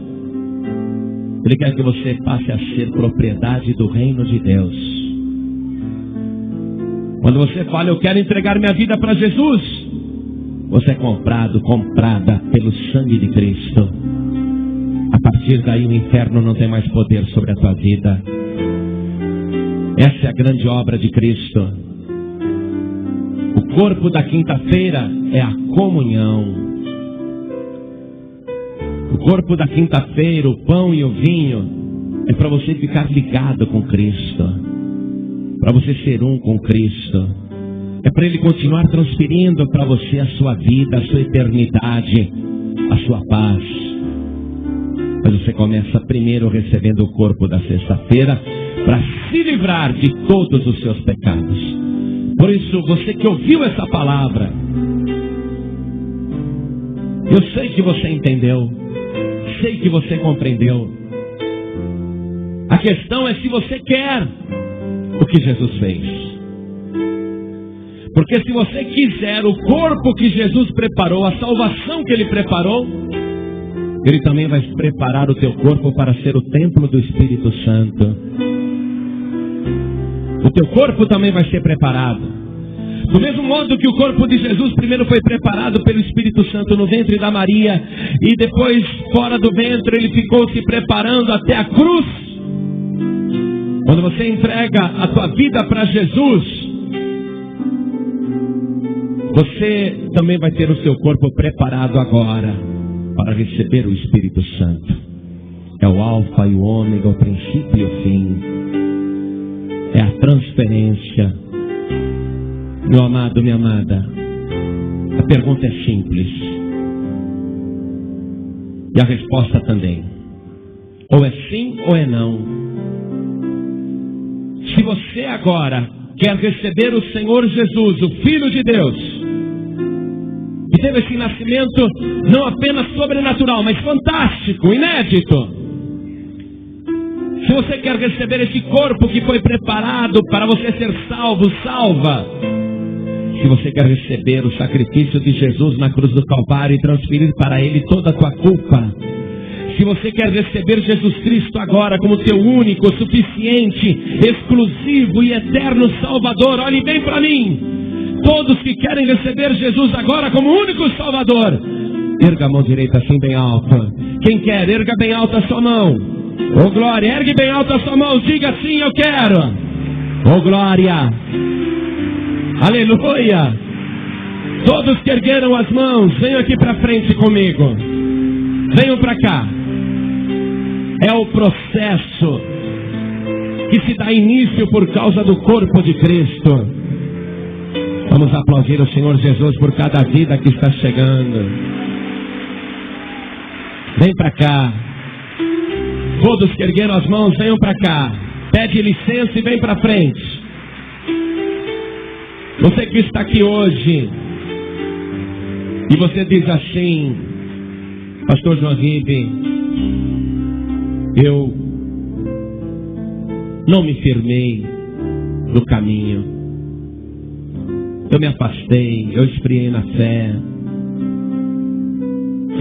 Ele quer que você passe a ser propriedade do reino de Deus. Quando você fala: eu quero entregar minha vida para Jesus, você é comprada pelo sangue de Cristo. A partir daí o inferno não tem mais poder sobre a tua vida. Essa é a grande obra de Cristo. O corpo da quinta-feira é a comunhão. O corpo da quinta-feira, o pão e o vinho, é para você ficar ligado com Cristo. Para você ser um com Cristo. É para Ele continuar transferindo para você a sua vida, a sua eternidade, a sua paz. Mas você começa primeiro recebendo o corpo da sexta-feira para se livrar de todos os seus pecados. Por isso, você que ouviu essa palavra, eu sei que você entendeu, sei que você compreendeu. A questão é se você quer o que Jesus fez. Porque se você quiser o corpo que Jesus preparou, a salvação que Ele preparou, Ele também vai preparar o teu corpo para ser o templo do Espírito Santo. O teu corpo também vai ser preparado. Do mesmo modo que o corpo de Jesus primeiro foi preparado pelo Espírito Santo no ventre da Maria, e depois fora do ventre ele ficou se preparando até a cruz. Quando você entrega a tua vida para Jesus, você também vai ter o seu corpo preparado agora para receber o Espírito Santo. É o alfa e o ômega, o princípio e o fim. É a transferência. Meu amado, minha amada, a pergunta é simples. E a resposta também. Ou é sim ou é não. Se você agora quer receber o Senhor Jesus, o Filho de Deus, que teve esse nascimento não apenas sobrenatural, mas fantástico, inédito. Se você quer receber esse corpo que foi preparado para você ser salvo, salva. Se você quer receber o sacrifício de Jesus na cruz do Calvário e transferir para Ele toda a tua culpa. Se você quer receber Jesus Cristo agora como teu único, suficiente, exclusivo e eterno Salvador, olhe bem para mim. Todos que querem receber Jesus agora como único Salvador, erga a mão direita assim bem alta. Quem quer, erga bem alta a sua mão. Ô glória, ergue bem alta a sua mão, diga assim, eu quero. Ô glória, aleluia. Todos que ergueram as mãos, venham aqui para frente comigo. Venham para cá. É o processo que se dá início por causa do corpo de Cristo. Vamos aplaudir o Senhor Jesus por cada vida que está chegando. Vem para cá. Todos que ergueram as mãos, venham para cá. Pede licença e vem para frente. Você que está aqui hoje e você diz assim: Pastor João Ribe, eu não me firmei no caminho, eu me afastei, eu esfriei na fé,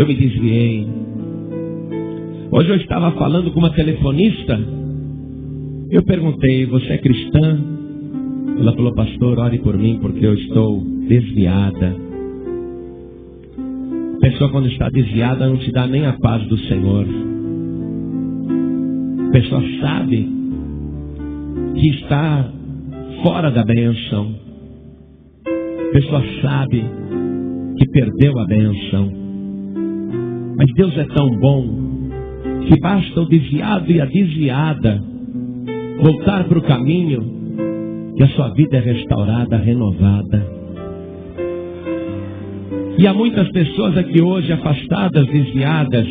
eu me desviei. Hoje eu estava falando com uma telefonista, eu perguntei: você é cristã? Ela falou: pastor, ore por mim porque eu estou desviada. A pessoa quando está desviada não te dá nem a paz do Senhor. A pessoa sabe que está fora da bênção. A pessoa sabe que perdeu a bênção. Mas Deus é tão bom que basta o desviado e a desviada voltar para o caminho e a sua vida é restaurada, renovada. E há muitas pessoas aqui hoje afastadas, desviadas.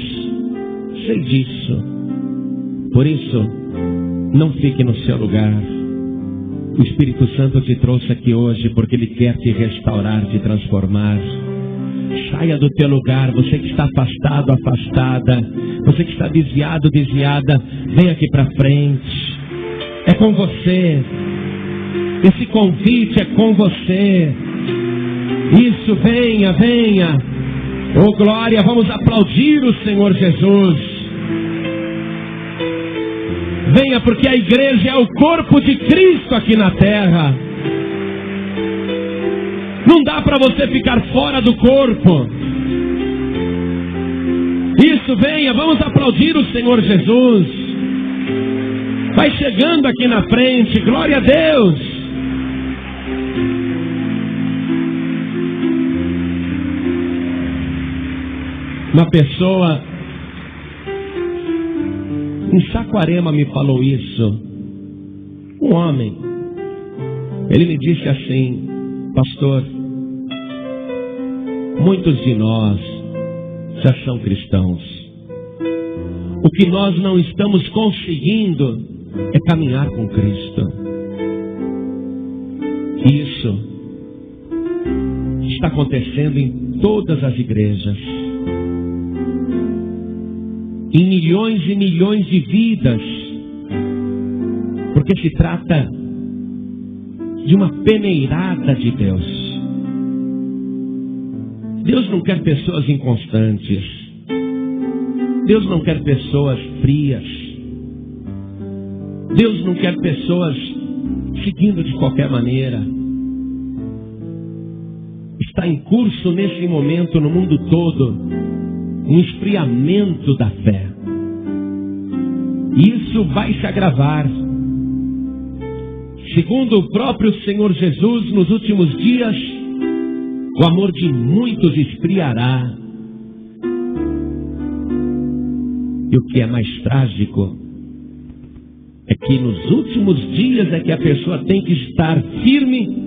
Sei disso. Por isso, não fique no seu lugar. O Espírito Santo te trouxe aqui hoje porque Ele quer te restaurar, te transformar. Saia do teu lugar, você que está afastado, afastada, você que está desviado, desviada, vem aqui para frente. É com você. Esse convite é com você. Isso, venha, venha. Oh glória, vamos aplaudir o Senhor Jesus. Venha, porque a igreja é o corpo de Cristo aqui na terra. Não dá para você ficar fora do corpo. Isso, venha, vamos aplaudir o Senhor Jesus. Vai chegando aqui na frente, glória a Deus. Uma pessoa em Saquarema me falou isso. Um homem. Ele me disse assim: pastor, muitos de nós já são cristãos. O que nós não estamos conseguindo é caminhar com Cristo. Isso está acontecendo em todas as igrejas. Em milhões e milhões de vidas. Porque se trata de uma peneirada de Deus. Deus não quer pessoas inconstantes. Deus não quer pessoas frias. Deus não quer pessoas seguindo de qualquer maneira. Está em curso nesse momento no mundo todo um esfriamento da fé. Isso vai se agravar. Segundo o próprio Senhor Jesus, nos últimos dias, o amor de muitos esfriará. E o que é mais trágico é que nos últimos dias é que a pessoa tem que estar firme,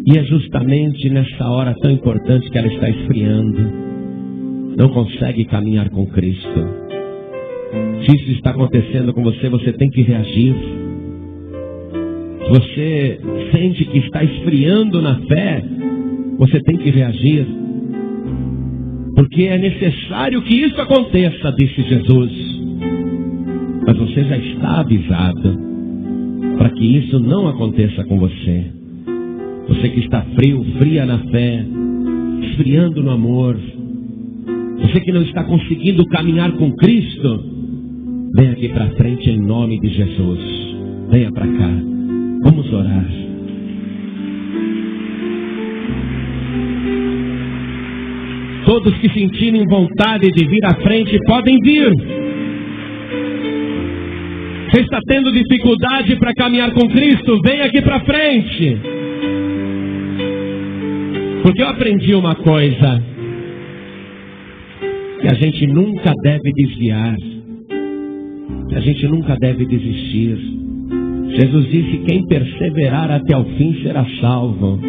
e é justamente nessa hora tão importante que ela está esfriando. Não consegue caminhar com Cristo. Se isso está acontecendo com você, você tem que reagir. você sente que está esfriando na fé, você tem que reagir. Porque é necessário que isso aconteça, disse Jesus. Mas você já está avisado para que isso não aconteça com você. Você que está frio, fria na fé, esfriando no amor. Você que não está conseguindo caminhar com Cristo, venha aqui para frente em nome de Jesus. Venha para cá. Vamos orar. Todos que sentirem vontade de vir à frente podem vir. Você está tendo dificuldade para caminhar com Cristo? Vem aqui para frente. Porque eu aprendi uma coisa, que a gente nunca deve desviar, que a gente nunca deve desistir. Jesus disse: quem perseverar até o fim será salvo.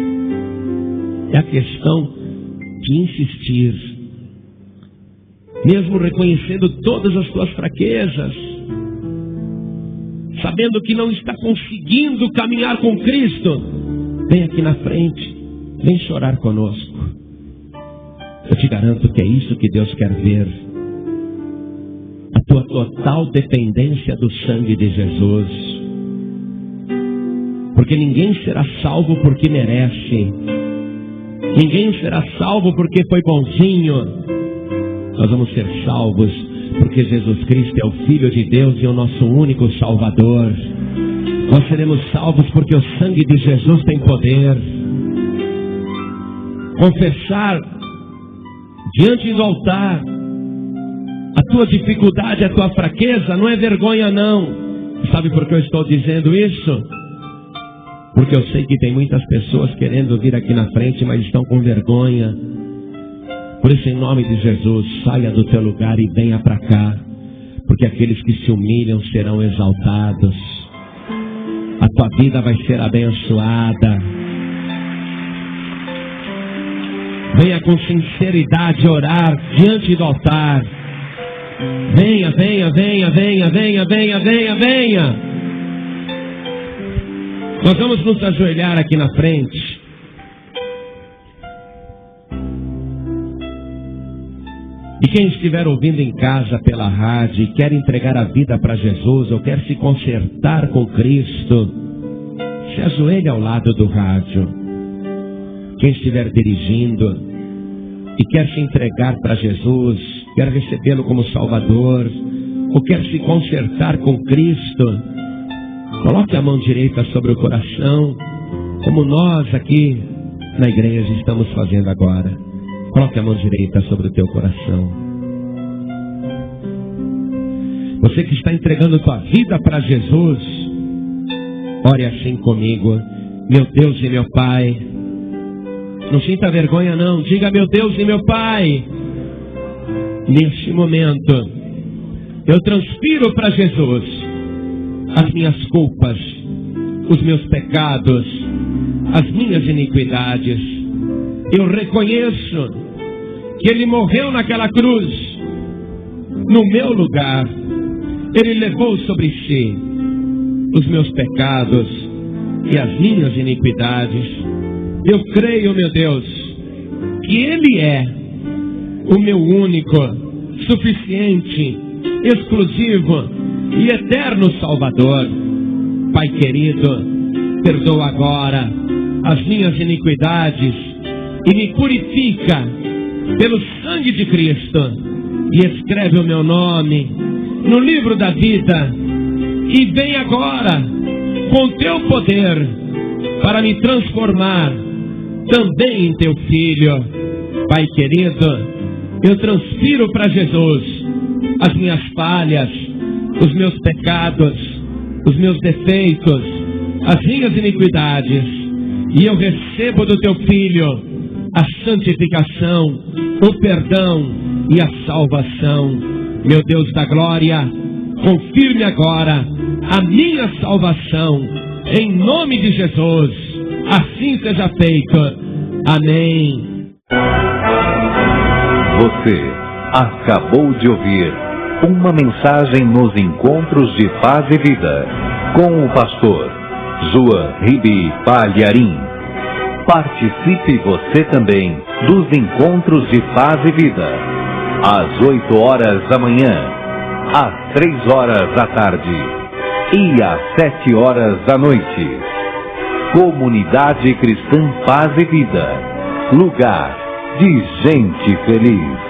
É a questão de insistir, mesmo reconhecendo todas as tuas fraquezas, sabendo que não está conseguindo caminhar com Cristo, vem aqui na frente, vem chorar conosco. Eu te garanto que é isso que Deus quer ver, a tua total dependência do sangue de Jesus. Porque ninguém será salvo porque merece, ninguém será salvo porque foi bonzinho. Nós vamos ser salvos porque Jesus Cristo é o Filho de Deus e é o nosso único Salvador. Nós seremos salvos porque o sangue de Jesus tem poder. Confessar diante do altar a tua dificuldade, a tua fraqueza, não é vergonha não. Sabe por que eu estou dizendo isso? Porque eu sei que tem muitas pessoas querendo vir aqui na frente, mas estão com vergonha. Por isso, em nome de Jesus, saia do teu lugar e venha para cá. Porque aqueles que se humilham serão exaltados. A tua vida vai ser abençoada. Venha com sinceridade orar diante do altar. Venha, venha, venha, venha, venha, venha, venha, venha. Nós vamos nos ajoelhar aqui na frente. E quem estiver ouvindo em casa pela rádio e quer entregar a vida para Jesus, ou quer se consertar com Cristo, se ajoelhe ao lado do rádio. Quem estiver dirigindo e quer se entregar para Jesus, quer recebê-lo como Salvador, ou quer se consertar com Cristo, coloque a mão direita sobre o coração, como nós aqui na igreja estamos fazendo agora. Coloque a mão direita sobre o teu coração. Você que está entregando tua vida para Jesus, ore assim comigo. Meu Deus e meu Pai. Não sinta vergonha não, diga: meu Deus e meu Pai. Neste momento, eu transpiro para Jesus as minhas culpas, os meus pecados, as minhas iniquidades. Eu reconheço que Ele morreu naquela cruz, no meu lugar. Ele levou sobre si os meus pecados e as minhas iniquidades. Eu creio, meu Deus, que Ele é o meu único, suficiente, exclusivo e eterno Salvador. Pai querido, perdoa agora as minhas iniquidades e me purifica pelo sangue de Cristo, e escreve o meu nome no livro da vida, e vem agora com teu poder para me transformar também em teu filho. Pai querido, eu transfiro para Jesus as minhas falhas, os meus pecados, os meus defeitos, as minhas iniquidades, e eu recebo do teu filho a santificação, o perdão e a salvação. Meu Deus da glória, confirme agora a minha salvação, em nome de Jesus. Assim seja feito. Amém. Você acabou de ouvir uma mensagem nos Encontros de Paz e Vida, com o pastor Rua Ribe Palharim. Participe você também dos encontros de paz e vida, às 8 horas da manhã, às 3 horas da tarde e às 7 horas da noite. Comunidade Cristã Paz e Vida, lugar de gente feliz.